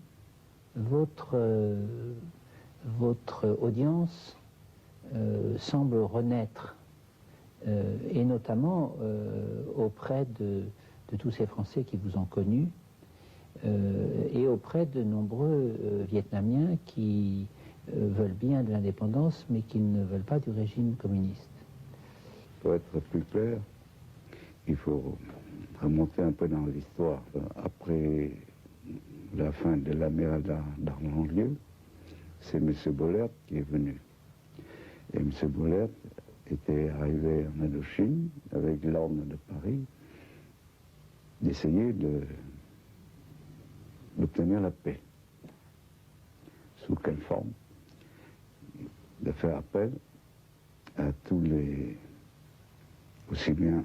votre audience semble renaître, et notamment auprès de tous ces Français qui vous ont connu, et auprès de nombreux Vietnamiens qui veulent bien de l'indépendance, mais qui ne veulent pas du régime communiste. Pour être plus clair, il faut remonter un peu dans l'histoire. Après la fin de l'amiral d'Arlanlieu, c'est M. Bollert qui est venu. Et M. Bollert était arrivé en Indochine avec l'ordre de Paris d'essayer d'obtenir la paix. Sous quelle forme? De faire appel à tous les, aussi bien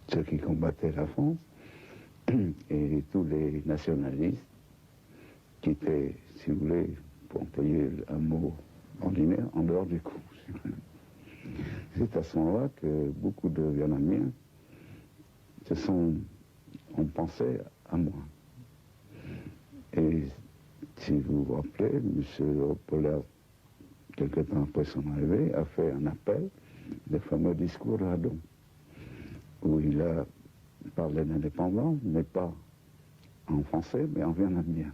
ceux qui combattaient la France et tous les nationalistes qui étaient, si vous voulez, pour employer un mot ordinaire, en dehors du coup. C'est à ce moment-là que beaucoup de Vietnamiens ont pensé à moi. Et si vous vous rappelez, M. Bollert, quelque temps après son arrivée, a fait un appel, le fameux discours de Radon, où il a parlé d'indépendance, mais pas en français, mais en vietnamien.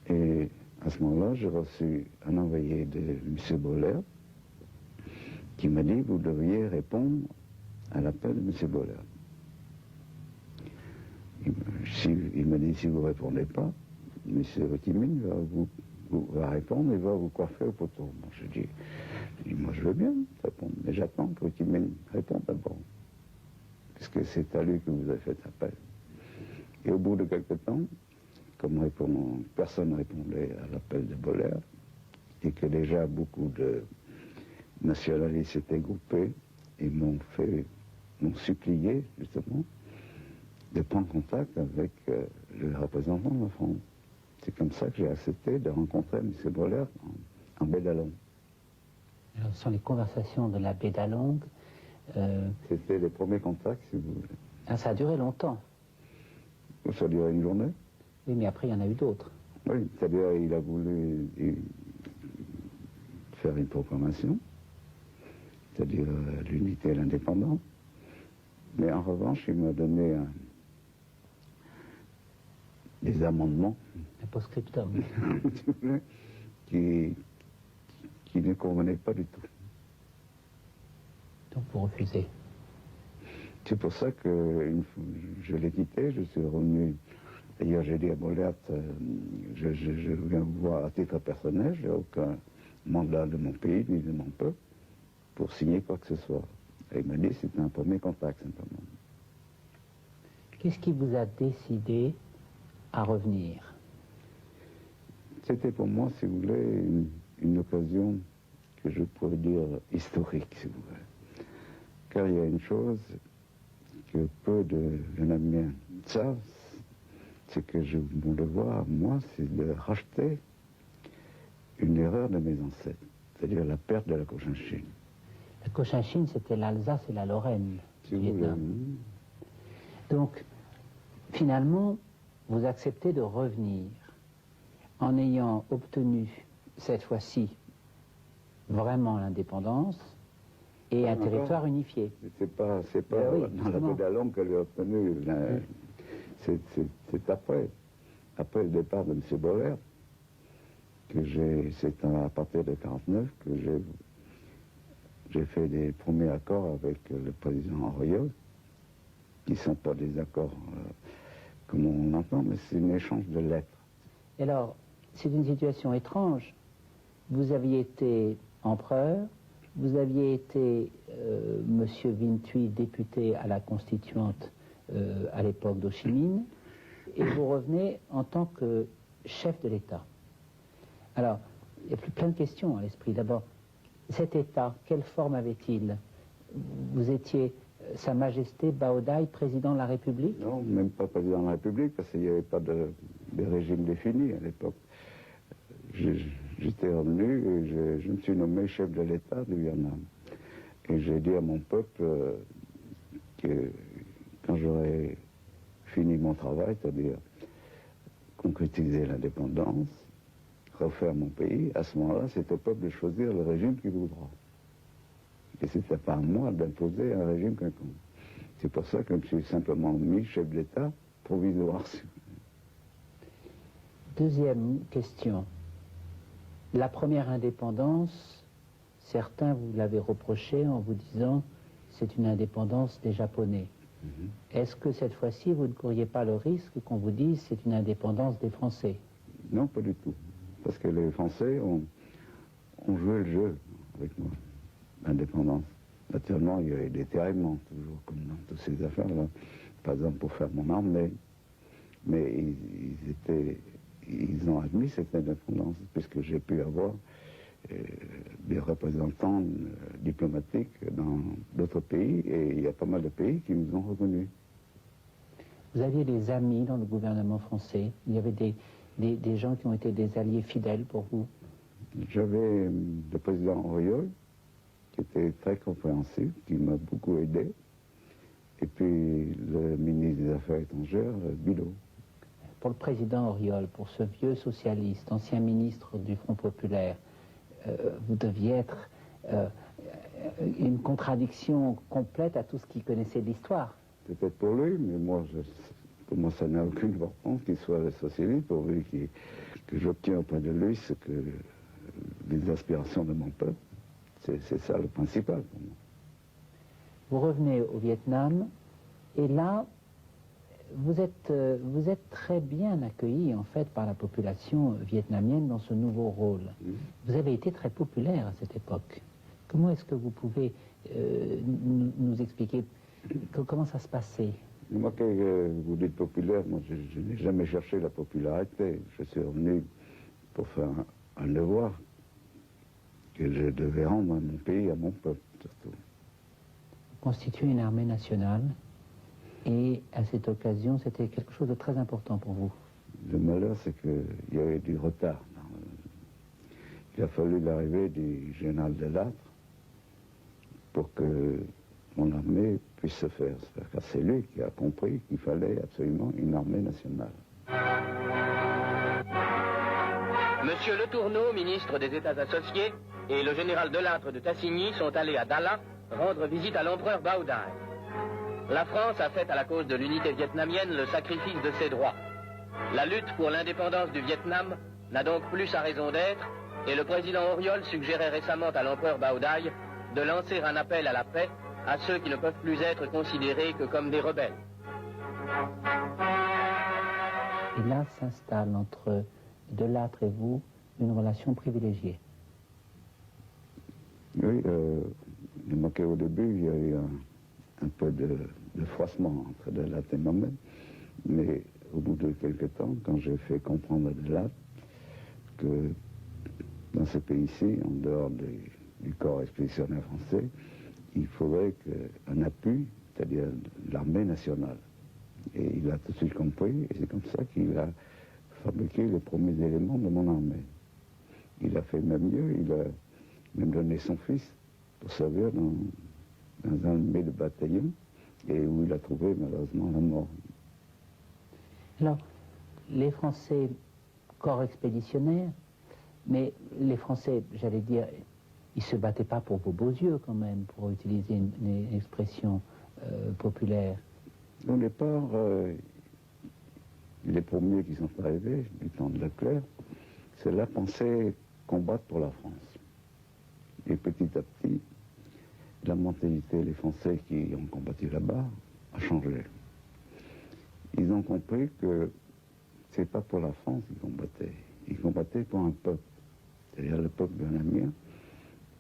Et à ce moment-là, j'ai reçu un envoyé de M. Bollert qui m'a dit, vous devriez répondre à l'appel de M. Bollert. Il m'a dit, si vous ne répondez pas, M. Ho Chi Minh va répondre et va vous coiffer au poteau. Bon, je dis, moi je veux bien répondre, mais j'attends que Ho Chi Minh réponde d'abord. Puisque c'est à lui que vous avez fait appel. Et au bout de quelque temps, comme personne ne répondait à l'appel de Bollert, et que déjà beaucoup de nationalistes s'étaient groupés et m'ont supplié, justement, de prendre contact avec le représentant de la France. C'est comme ça que j'ai accepté de rencontrer M. Bollert en baie d'Along. Alors, ce sont les conversations de la baie d'Along. C'était les premiers contacts, si vous voulez. Ah, ça a duré longtemps. Ça a duré une journée. Oui, mais après, il y en a eu d'autres. Oui, c'est-à-dire il a voulu faire une proclamation, c'est-à-dire l'unité et l'indépendance. Mais en revanche, il m'a donné des amendements Un post-scriptum. qui ne convenaient pas du tout. Donc vous refusez. C'est pour ça que je l'ai quitté, je suis revenu. D'ailleurs, j'ai dit à Bollert, je viens vous voir à titre personnel, je n'ai aucun mandat de mon pays ni de mon peuple pour signer quoi que ce soit. Et il m'a dit c'était un premier contact simplement. Qu'est-ce qui vous a décidé à revenir? C'était pour moi, si vous voulez, une occasion que je pourrais dire historique, si vous voulez. Car il y a une chose que peu de Vietnamiens savent, c'est que mon devoir, moi, c'est de racheter une erreur de mes ancêtres, c'est-à-dire la perte de la Cochinchine. La Cochinchine, c'était l'Alsace et la Lorraine du Vietnam. Donc, finalement, vous acceptez de revenir en ayant obtenu, cette fois-ci, vraiment l'indépendance et un territoire unifié. C'est pas oui, dans la baie d'Along que j'ai obtenu. C'est après le départ de M. Bollert, c'est à partir de 1949 que j'ai fait des premiers accords avec le président Henriot, qui ne sont pas des accords comme on l'entend, mais c'est un échange de lettres. Et alors, c'est une situation étrange. Vous aviez été empereur, vous aviez été, Monsieur Vinh Thuy, député à la Constituante à l'époque d'Ho Chi Minh, et vous revenez en tant que chef de l'État. Alors, il y a plein de questions à l'esprit. D'abord, cet État, quelle forme avait-il? Vous étiez Sa Majesté Bao Dai, président de la République? Non, même pas président de la République, parce qu'il n'y avait pas de régime défini à l'époque. J'étais revenu et je me suis nommé chef de l'État du Vietnam. Et j'ai dit à mon peuple que quand j'aurais fini mon travail, c'est-à-dire concrétiser l'indépendance, refaire mon pays, à ce moment-là, c'est au peuple de choisir le régime qu'il voudra. Et c'était pas à moi d'imposer un régime quelconque. C'est pour ça que je me suis simplement mis chef d'État provisoire. Deuxième question. La première indépendance, certains vous l'avez reproché en vous disant c'est une indépendance des Japonais. Est-ce que cette fois-ci, vous ne courriez pas le risque qu'on vous dise c'est une indépendance des Français? Non, pas du tout. Parce que les Français ont joué le jeu avec moi, l'indépendance. Naturellement, il y a eu des tiraillements, toujours, comme dans toutes ces affaires-là. Par exemple, pour faire mon armée. Mais ils ont admis cette indépendance, puisque j'ai pu avoir des représentants diplomatiques dans d'autres pays, et il y a pas mal de pays qui nous ont reconnus. Vous aviez des amis dans le gouvernement français? Il y avait des gens qui ont été des alliés fidèles pour vous? J'avais le président Auriol, qui était très compréhensif, qui m'a beaucoup aidé, et puis le ministre des Affaires étrangères, Bilot. Pour le président Auriol, pour ce vieux socialiste, ancien ministre du Front populaire, vous deviez être une contradiction complète à tout ce qu'il connaissait de l'histoire. Peut-être pour lui, mais moi, pour moi, ça n'a aucune importance qu'il soit socialiste, pour lui que j'obtiens auprès de lui ce que les aspirations de mon peuple. C'est ça le principal pour moi. Vous revenez au Vietnam, et là, vous êtes très bien accueilli, en fait, par la population vietnamienne dans ce nouveau rôle. Vous avez été très populaire à cette époque. Comment est-ce que vous pouvez nous expliquer comment ça se passait? Moi, que vous dites populaire, moi, je n'ai jamais cherché la popularité. Je suis revenu pour faire un devoir que je devais rendre à mon pays, à mon peuple, surtout. Vous constituez une armée nationale, et à cette occasion, c'était quelque chose de très important pour vous. Le malheur, c'est qu'il y avait du retard. Il a fallu l'arrivée du général Delattre pour que mon armée puisse se faire. Car c'est lui qui a compris qu'il fallait absolument une armée nationale. Monsieur Le Tourneau, ministre des États associés, et le général Delattre de Tassigny sont allés à Dalla rendre visite à l'empereur Bao Dai. La France a fait à la cause de l'unité vietnamienne le sacrifice de ses droits. La lutte pour l'indépendance du Vietnam n'a donc plus sa raison d'être, et le président Auriol suggérait récemment à l'empereur Bao Dai de lancer un appel à la paix à ceux qui ne peuvent plus être considérés que comme des rebelles. Et là s'installe entre Delattre et vous une relation privilégiée. Oui, il manquait au début, il y a eu un peu de froissement entre Delattre et moi-même, mais au bout de quelques temps, quand j'ai fait comprendre à Delattre que dans ce pays-ci, en dehors du corps expéditionnaire français, il faudrait un appui, c'est-à-dire l'armée nationale. Et il a tout de suite compris, et c'est comme ça qu'il a fabriqué les premiers éléments de mon armée. Il a fait même mieux, il a même donné son fils pour servir dans un armée de bataillon, et où il a trouvé malheureusement la mort. Alors, les Français, corps expéditionnaire, mais les Français, j'allais dire, ils ne se battaient pas pour vos beaux yeux quand même, pour utiliser une expression populaire. Au départ, les premiers qui sont arrivés, du temps de Leclerc, ceux-là pensaient combattre pour la France. Et petit à petit, la mentalité des Français qui ont combattu là-bas a changé. Ils ont compris que c'est pas pour la France qu'ils combattaient. Ils combattaient pour un peuple, c'est-à-dire le peuple vietnamien,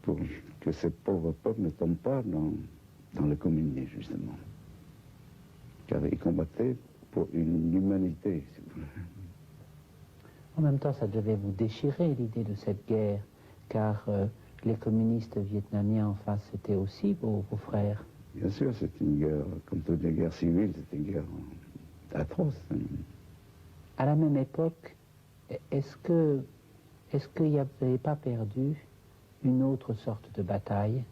pour que ce pauvre peuple ne tombe pas dans le communisme, justement. Car ils combattaient pour une humanité, si vous voulez. En même temps, ça devait vous déchirer, l'idée de cette guerre, car les communistes vietnamiens en face, c'était aussi vos frères. Bien sûr, c'est une guerre, comme toutes les guerres civiles, c'est une guerre atroce. À la même époque, est-ce qu'il n'y avait pas perdu une autre sorte de bataille?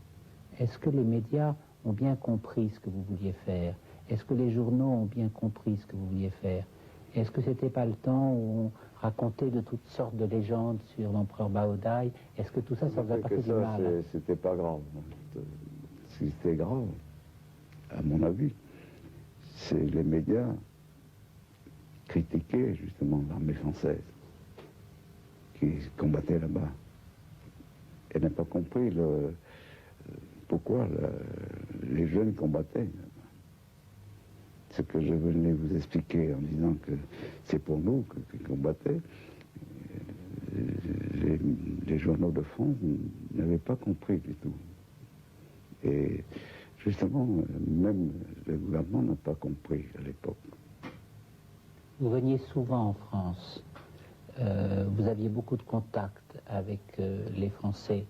Est-ce que les médias ont bien compris ce que vous vouliez faire? Est-ce que les journaux ont bien compris ce que vous vouliez faire? Est-ce que c'était pas le temps où on racontait de toutes sortes de légendes sur l'empereur Bao Dai? Est-ce que tout ça, ça vous a pas fait du mal? C'était pas grave. Ce qui était grave, à mon avis, c'est les médias critiquaient justement l'armée française qui combattait là-bas. Et n'a pas compris pourquoi les jeunes combattaient. ce que je venais vous expliquer en disant que c'est pour nous qu'ils combattaient, les journaux de France n'avaient pas compris du tout. Et justement, même le gouvernement n'a pas compris à l'époque. Vous veniez souvent en France. Vous aviez beaucoup de contacts avec les Français.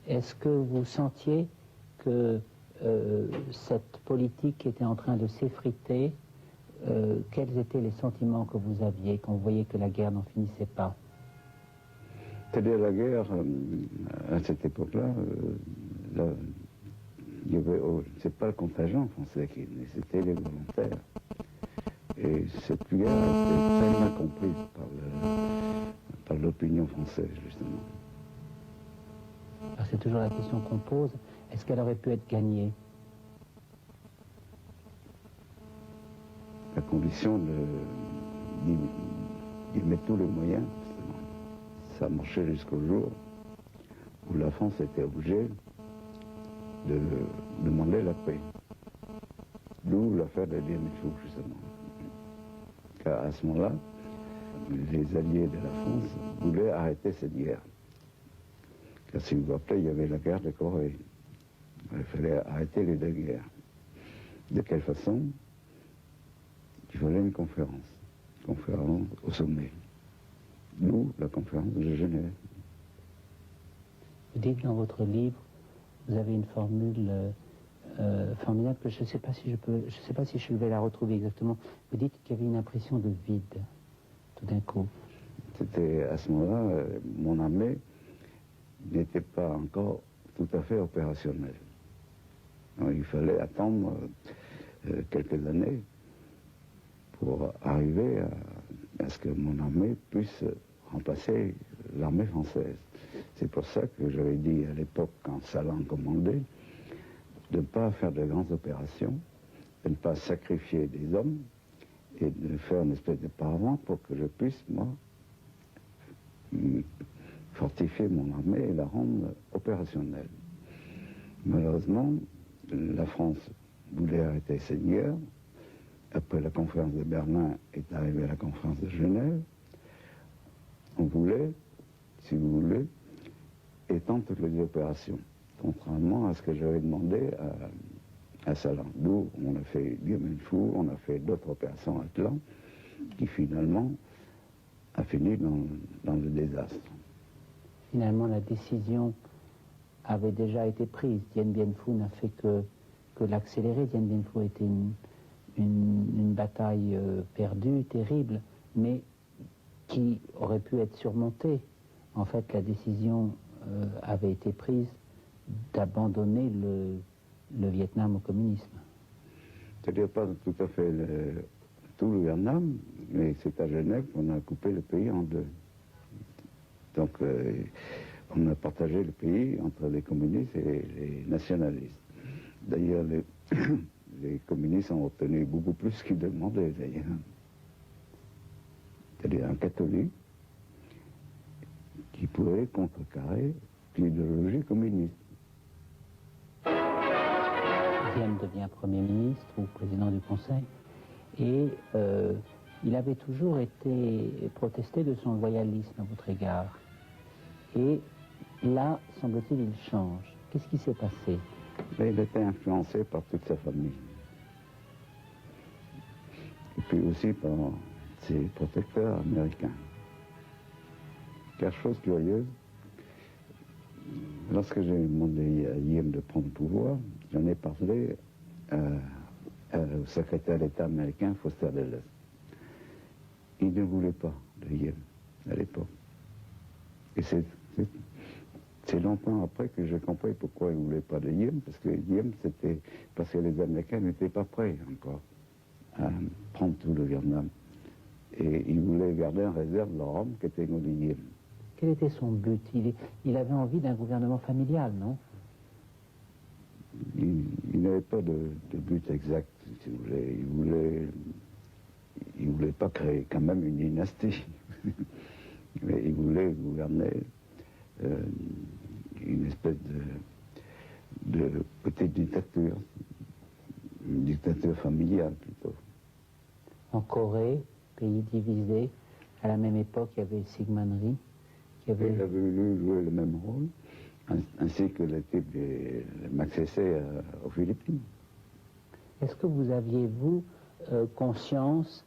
Est-ce que vous sentiez que cette politique était en train de s'effriter? Quels étaient les sentiments que vous aviez quand vous voyez que la guerre n'en finissait pas? C'est-à-dire la guerre, à cette époque-là, c'est pas le contingent français qui venait, c'était les volontaires. Et cette guerre a été très mal comprise par l'opinion française, justement. Alors c'est toujours la question qu'on pose. Est-ce qu'elle aurait pu être gagnée? La condition d'y mettre tous les moyens, justement. Ça a marché jusqu'au jour où la France était obligée de demander la paix. D'où l'affaire de Dien Bien Phu, justement. Car à ce moment-là, les alliés de la France voulaient arrêter cette guerre. Car si vous vous rappelez, il y avait la guerre de Corée. Il fallait arrêter les deux guerres. De quelle façon? Il fallait une conférence au sommet. Nous, la conférence de Genève. Vous dites dans votre livre, vous avez une formule formidable que je ne sais pas si je vais la retrouver exactement. Vous dites qu'il y avait une impression de vide, tout d'un coup. C'était à ce moment-là, mon armée n'était pas encore tout à fait opérationnelle. Donc, il fallait attendre quelques années pour arriver à ce que mon armée puisse remplacer l'armée française. C'est pour ça que j'avais dit à l'époque, quand Salan commandait, de ne pas faire de grandes opérations, de ne pas sacrifier des hommes et de faire une espèce de paravent pour que je puisse, moi, fortifier mon armée et la rendre opérationnelle. Malheureusement, la France voulait arrêter cette guerre. Après la conférence de Berlin est arrivée la conférence de Genève. On voulait, si vous voulez, étendre toutes les opérations, contrairement à ce que j'avais demandé à Salan. D'où on a fait Dien Bien Phu, on a fait d'autres opérations à Atlan, qui finalement a fini dans le désastre. Finalement, la décision avait déjà été prise. Dien Bien Phu n'a fait que l'accélérer. Dien Bien Phu était une bataille perdue, terrible, mais qui aurait pu être surmontée. En fait, la décision avait été prise d'abandonner le Vietnam au communisme. C'est-à-dire pas tout à fait tout le Vietnam, mais c'est à Genève qu'on a coupé le pays en deux. Donc on a partagé le pays entre les communistes et les nationalistes. D'ailleurs, les communistes ont obtenu beaucoup plus qu'ils demandaient, d'ailleurs. C'est-à-dire un catholique qui pouvait contrecarrer l'idéologie communiste. Diem devient Premier ministre ou président du Conseil, et il avait toujours été protesté de son loyalisme à votre égard. Et là, semble-t-il, il change. Qu'est-ce qui s'est passé? Mais il était influencé par toute sa famille. Et puis aussi par ses protecteurs américains. Car chose curieuse, lorsque j'ai demandé à Diem de prendre le pouvoir, j'en ai parlé au secrétaire d'État américain, Foster Dulles. Il ne voulait pas de Diem à l'époque. Et c'est longtemps après que j'ai compris pourquoi il ne voulait pas de Diem, parce que Diem, c'était parce que les Américains n'étaient pas prêts encore à prendre tout le Vietnam. Et ils voulaient garder en réserve leur homme qui était Ngo Dinh Diem. Quel était son but? Il avait envie d'un gouvernement familial, non? Il n'avait pas de but exact, si vous voulez. Il voulait pas créer quand même une dynastie. Mais il voulait gouverner une espèce de petite dictature. Une dictature familiale, plutôt. Corée, pays divisé. À la même époque, il y avait Syngman Rhee, qui avait... Il avait voulu jouer le même rôle, ainsi que le type de Max Essay aux Philippines. Est-ce que vous aviez, vous, conscience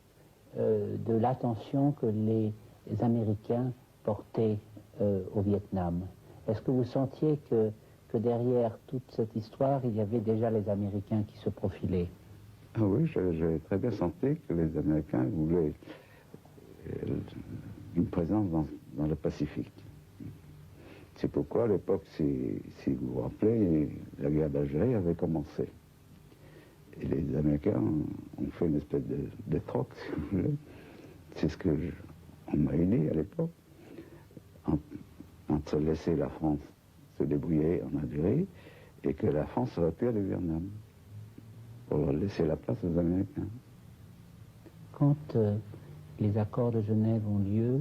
de l'attention que les Américains portaient au Vietnam? Est-ce que vous sentiez que derrière toute cette histoire, il y avait déjà les Américains qui se profilaient? Ah oui, j'ai très bien senti que les Américains voulaient une présence dans le Pacifique. C'est pourquoi à l'époque, si vous vous rappelez, la guerre d'Algérie avait commencé. Et les Américains ont fait une espèce de troc, si vous voulez. C'est ce qu'on m'a dit à l'époque. Entre laisser la France se débrouiller en Algérie et que la France aurait pu aller au Vietnam pour leur laisser la place aux Américains. Quand les accords de Genève ont lieu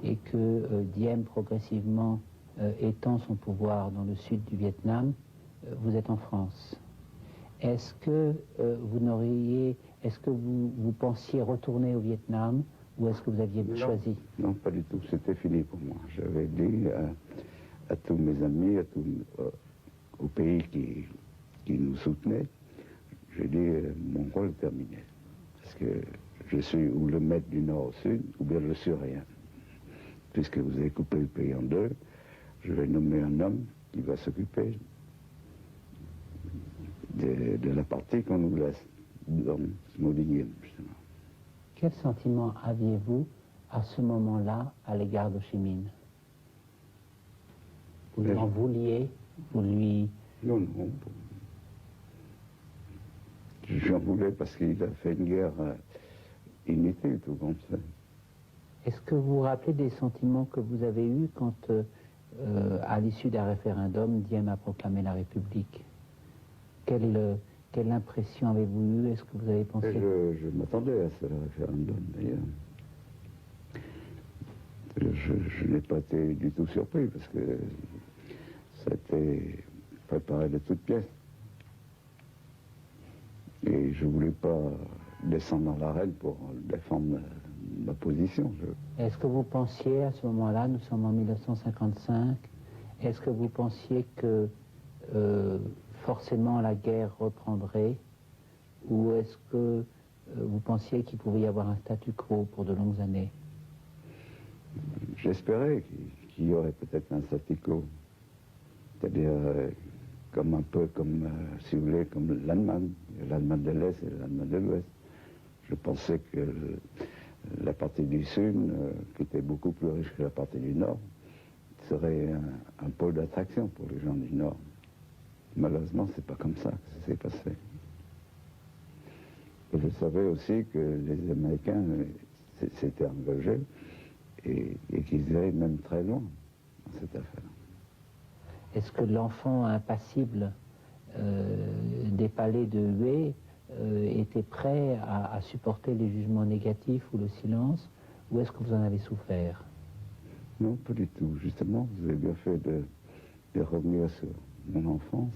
et que Diem progressivement étend son pouvoir dans le sud du Vietnam, vous êtes en France. Est-ce que est-ce que vous pensiez retourner au Vietnam ou est-ce que vous aviez choisi? Non, pas du tout. C'était fini pour moi. J'avais dit à tous mes amis, aux pays qui nous soutenaient, j'ai dit mon rôle est terminé. Parce que je suis ou le maître du nord au sud, ou bien je suis rien. Puisque vous avez coupé le pays en deux, je vais nommer un homme qui va s'occuper de la partie qu'on nous laisse, dans Smolingen, justement. Quel sentiment aviez-vous à ce moment-là à l'égard d'Ho Chi Minh? Vous lui en vouliez? Vous lui... Non, non. J'en voulais parce qu'il a fait une guerre inutile, tout comme ça. Est-ce que vous vous rappelez des sentiments que vous avez eus quand, à l'issue d'un référendum, Diem a proclamé la République? Quelle impression avez-vous eue? Est-ce que vous avez pensé... Je m'attendais à ce référendum, d'ailleurs. Je n'ai pas été du tout surpris, parce que ça a été préparé de toutes pièces. Et je ne voulais pas descendre dans l'arène pour défendre ma position. Est-ce que vous pensiez, à ce moment-là, nous sommes en 1955, est-ce que vous pensiez que forcément la guerre reprendrait, ou est-ce que vous pensiez qu'il pouvait y avoir un statu quo pour de longues années? J'espérais qu'il y aurait peut-être un statu quo, c'est-à-dire comme un peu comme, si vous voulez, comme l'Allemagne de l'Est et l'Allemagne de l'Ouest. Je pensais que la partie du Sud, qui était beaucoup plus riche que la partie du Nord, serait un pôle d'attraction pour les gens du Nord. Malheureusement, c'est pas comme ça que ça s'est passé. Et je savais aussi que les Américains s'étaient engagés et qu'ils iraient même très loin dans cette affaire. Est-ce que l'enfant impassible des palais de Hue était prêt à supporter les jugements négatifs ou le silence, ou est-ce que vous en avez souffert? Non, pas du tout. Justement, vous avez bien fait de revenir sur mon enfance.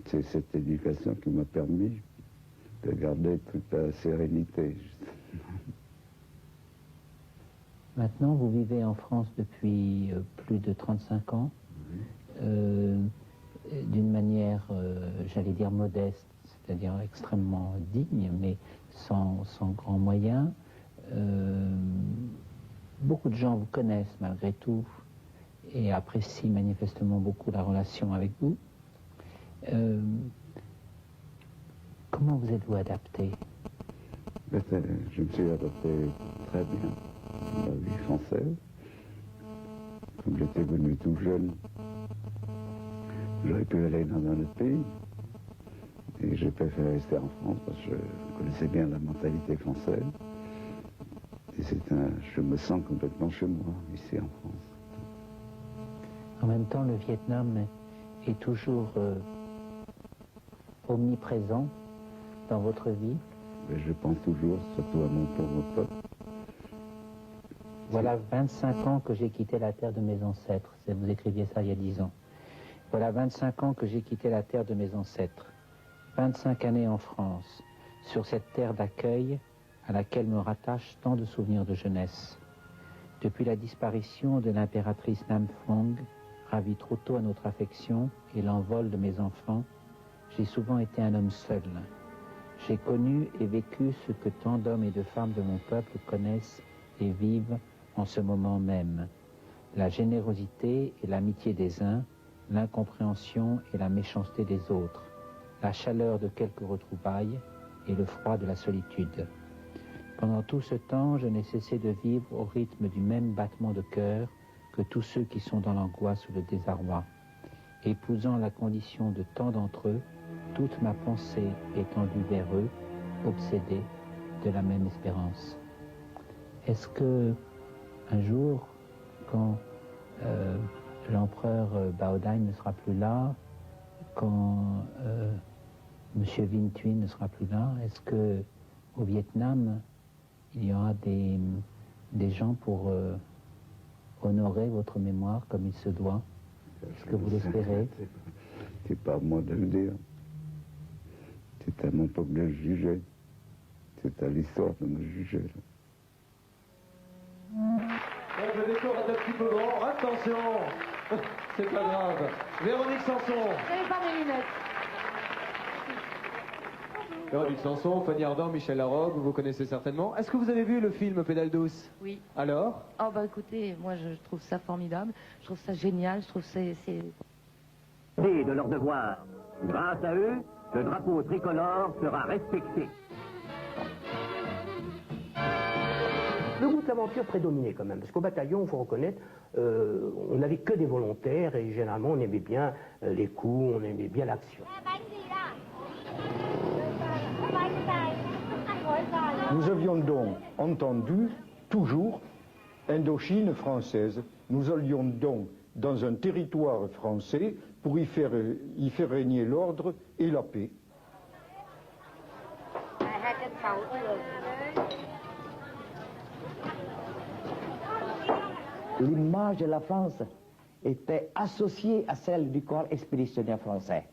C'est cette éducation qui m'a permis de garder toute la sérénité. Maintenant, vous vivez en France depuis plus de 35 ans, d'une manière, j'allais dire, modeste, c'est-à-dire extrêmement digne, mais sans grands moyens. Beaucoup de gens vous connaissent malgré tout et apprécient manifestement beaucoup la relation avec vous. Comment vous êtes-vous adapté? Je me suis adapté très bien à la vie française. Comme j'étais venu tout jeune, j'aurais pu aller dans un autre pays. Et j'ai préféré rester en France parce que je connaissais bien la mentalité française. Et je me sens complètement chez moi, ici en France. En même temps, le Vietnam est toujours omniprésent dans votre vie. Mais je pense toujours, surtout à mon pauvre peuple. Voilà 25 ans que j'ai quitté la terre de mes ancêtres. Vous écriviez ça il y a 10 ans. Voilà 25 ans que j'ai quitté la terre de mes ancêtres. 25 années en France, sur cette terre d'accueil, à laquelle me rattachent tant de souvenirs de jeunesse. Depuis la disparition de l'impératrice Nam Phuong, ravie trop tôt à notre affection, et l'envol de mes enfants, j'ai souvent été un homme seul. J'ai connu et vécu ce que tant d'hommes et de femmes de mon peuple connaissent et vivent en ce moment même. La générosité et l'amitié des uns, l'incompréhension et la méchanceté des autres, la chaleur de quelques retrouvailles et le froid de la solitude. Pendant tout ce temps, je n'ai cessé de vivre au rythme du même battement de cœur que tous ceux qui sont dans l'angoisse ou le désarroi. Épousant la condition de tant d'entre eux, toute ma pensée est tendue vers eux, obsédée de la même espérance. Est-ce que, un jour, quand l'empereur Bao Dai ne sera plus là, quand M. Vinh Thuy ne sera plus là, est-ce que au Vietnam, il y aura des gens pour honorer votre mémoire comme il se doit? Est-ce que vous l'espérez? C'est pas à moi de le dire. C'est à mon peuple de le juger. C'est à l'histoire de me juger. Le décor est un petit peu grand. Attention, c'est pas grave. Véronique Sanson. J'avais pas mes lunettes. Véronique Sanson, Fanny Ardant, Michel Larocque, vous connaissez certainement. Est-ce que vous avez vu le film Pédale douce? Oui. Alors? Oh bah écoutez, moi je trouve ça formidable, je trouve ça génial, je trouve c'est... De leur devoir. Grâce à eux, le drapeau tricolore sera respecté. Le goût de l'aventure prédominait quand même, parce qu'au bataillon, il faut reconnaître, on n'avait que des volontaires et généralement on aimait bien les coups, on aimait bien l'action. Nous avions donc entendu toujours Indochine française. Nous allions donc dans un territoire français pour y faire régner l'ordre et la paix. L'image de la France était associée à celle du corps expéditionnaire français.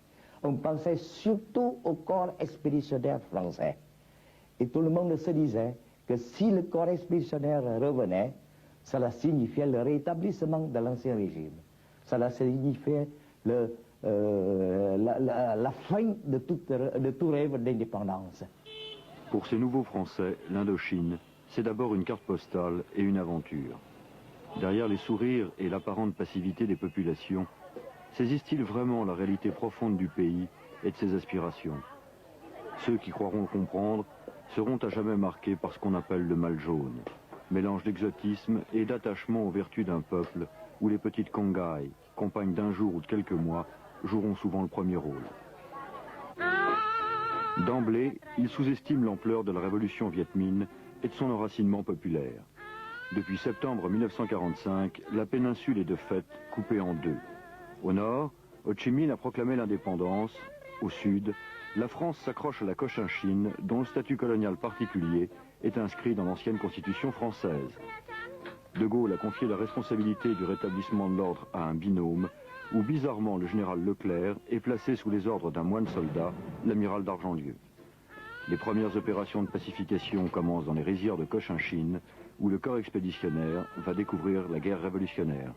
On pensait surtout au corps expéditionnaire français. Et tout le monde se disait que si le corps expéditionnaire revenait, cela signifiait le rétablissement de l'ancien régime. Cela signifiait la fin de tout rêve d'indépendance. Pour ces nouveaux Français, l'Indochine, c'est d'abord une carte postale et une aventure. Derrière les sourires et l'apparente passivité des populations, saisissent-ils vraiment la réalité profonde du pays et de ses aspirations? Ceux qui croiront comprendre seront à jamais marqués par ce qu'on appelle le mal jaune, mélange d'exotisme et d'attachement aux vertus d'un peuple où les petites Kongai, compagnes d'un jour ou de quelques mois, joueront souvent le premier rôle. D'emblée, ils sous-estiment l'ampleur de la révolution Viet Minh et de son enracinement populaire. Depuis septembre 1945, la péninsule est de fait coupée en deux. Au nord, Ho Chi Minh a proclamé l'indépendance. Au sud, la France s'accroche à la Cochinchine, dont le statut colonial particulier est inscrit dans l'ancienne constitution française. De Gaulle a confié la responsabilité du rétablissement de l'ordre à un binôme, où bizarrement le général Leclerc est placé sous les ordres d'un moine soldat, l'amiral d'Argentlieu. Les premières opérations de pacification commencent dans les rizières de Cochinchine, où le corps expéditionnaire va découvrir la guerre révolutionnaire.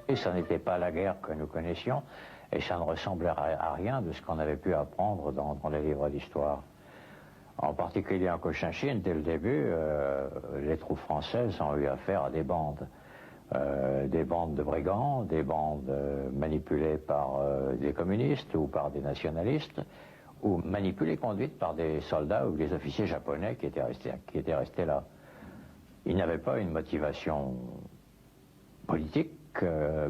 Et ça n'était pas la guerre que nous connaissions, et ça ne ressemblait à rien de ce qu'on avait pu apprendre dans les livres d'histoire. En particulier en Cochinchine, dès le début, les troupes françaises ont eu affaire à des bandes de brigands, des bandes manipulées par des communistes ou par des nationalistes, ou manipulées, conduites par des soldats ou des officiers japonais qui étaient restés là. Ils n'avaient pas une motivation politique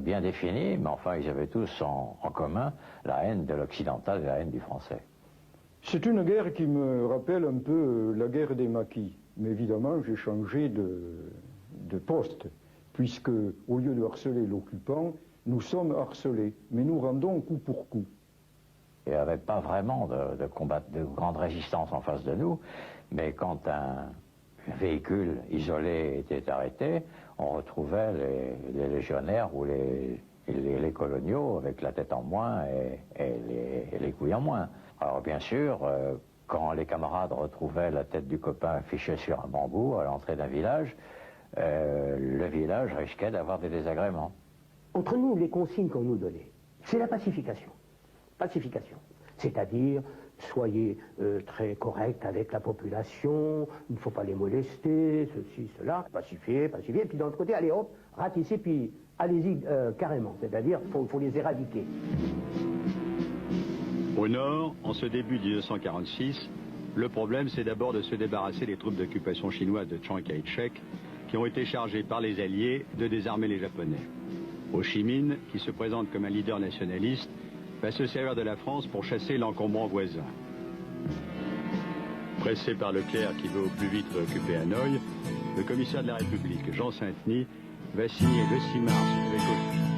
bien définie, mais enfin ils avaient tous en commun la haine de l'occidental et la haine du français. C'est une guerre qui me rappelle un peu la guerre des maquis, mais évidemment j'ai changé de poste, puisque au lieu de harceler l'occupant, nous sommes harcelés, mais nous rendons coup pour coup. Il n'y avait pas vraiment de grande résistance en face de nous, mais quand un véhicule isolé était arrêté, on retrouvait les légionnaires ou les coloniaux avec la tête en moins et les couilles en moins. Alors bien sûr, quand les camarades retrouvaient la tête du copain affichée sur un bambou à l'entrée d'un village, le village risquait d'avoir des désagréments. Entre nous, les consignes qu'on nous donnait, c'est la pacification. Pacification. C'est-à-dire, soyez très correct avec la population, il ne faut pas les molester, ceci, cela, pacifier, pacifier, et puis d'un autre côté, allez hop, ratissez, puis allez-y carrément, c'est-à-dire, il faut les éradiquer. Au nord, en ce début 1946, le problème c'est d'abord de se débarrasser des troupes d'occupation chinoises de Chiang Kai-shek qui ont été chargées par les Alliés de désarmer les Japonais. Ho Chi Minh, qui se présente comme un leader nationaliste, va se servir de la France pour chasser l'encombrant voisin. Pressé par Leclerc qui veut au plus vite réoccuper Hanoï, le commissaire de la République, Jean Sainteny, va signer le 6 mars avec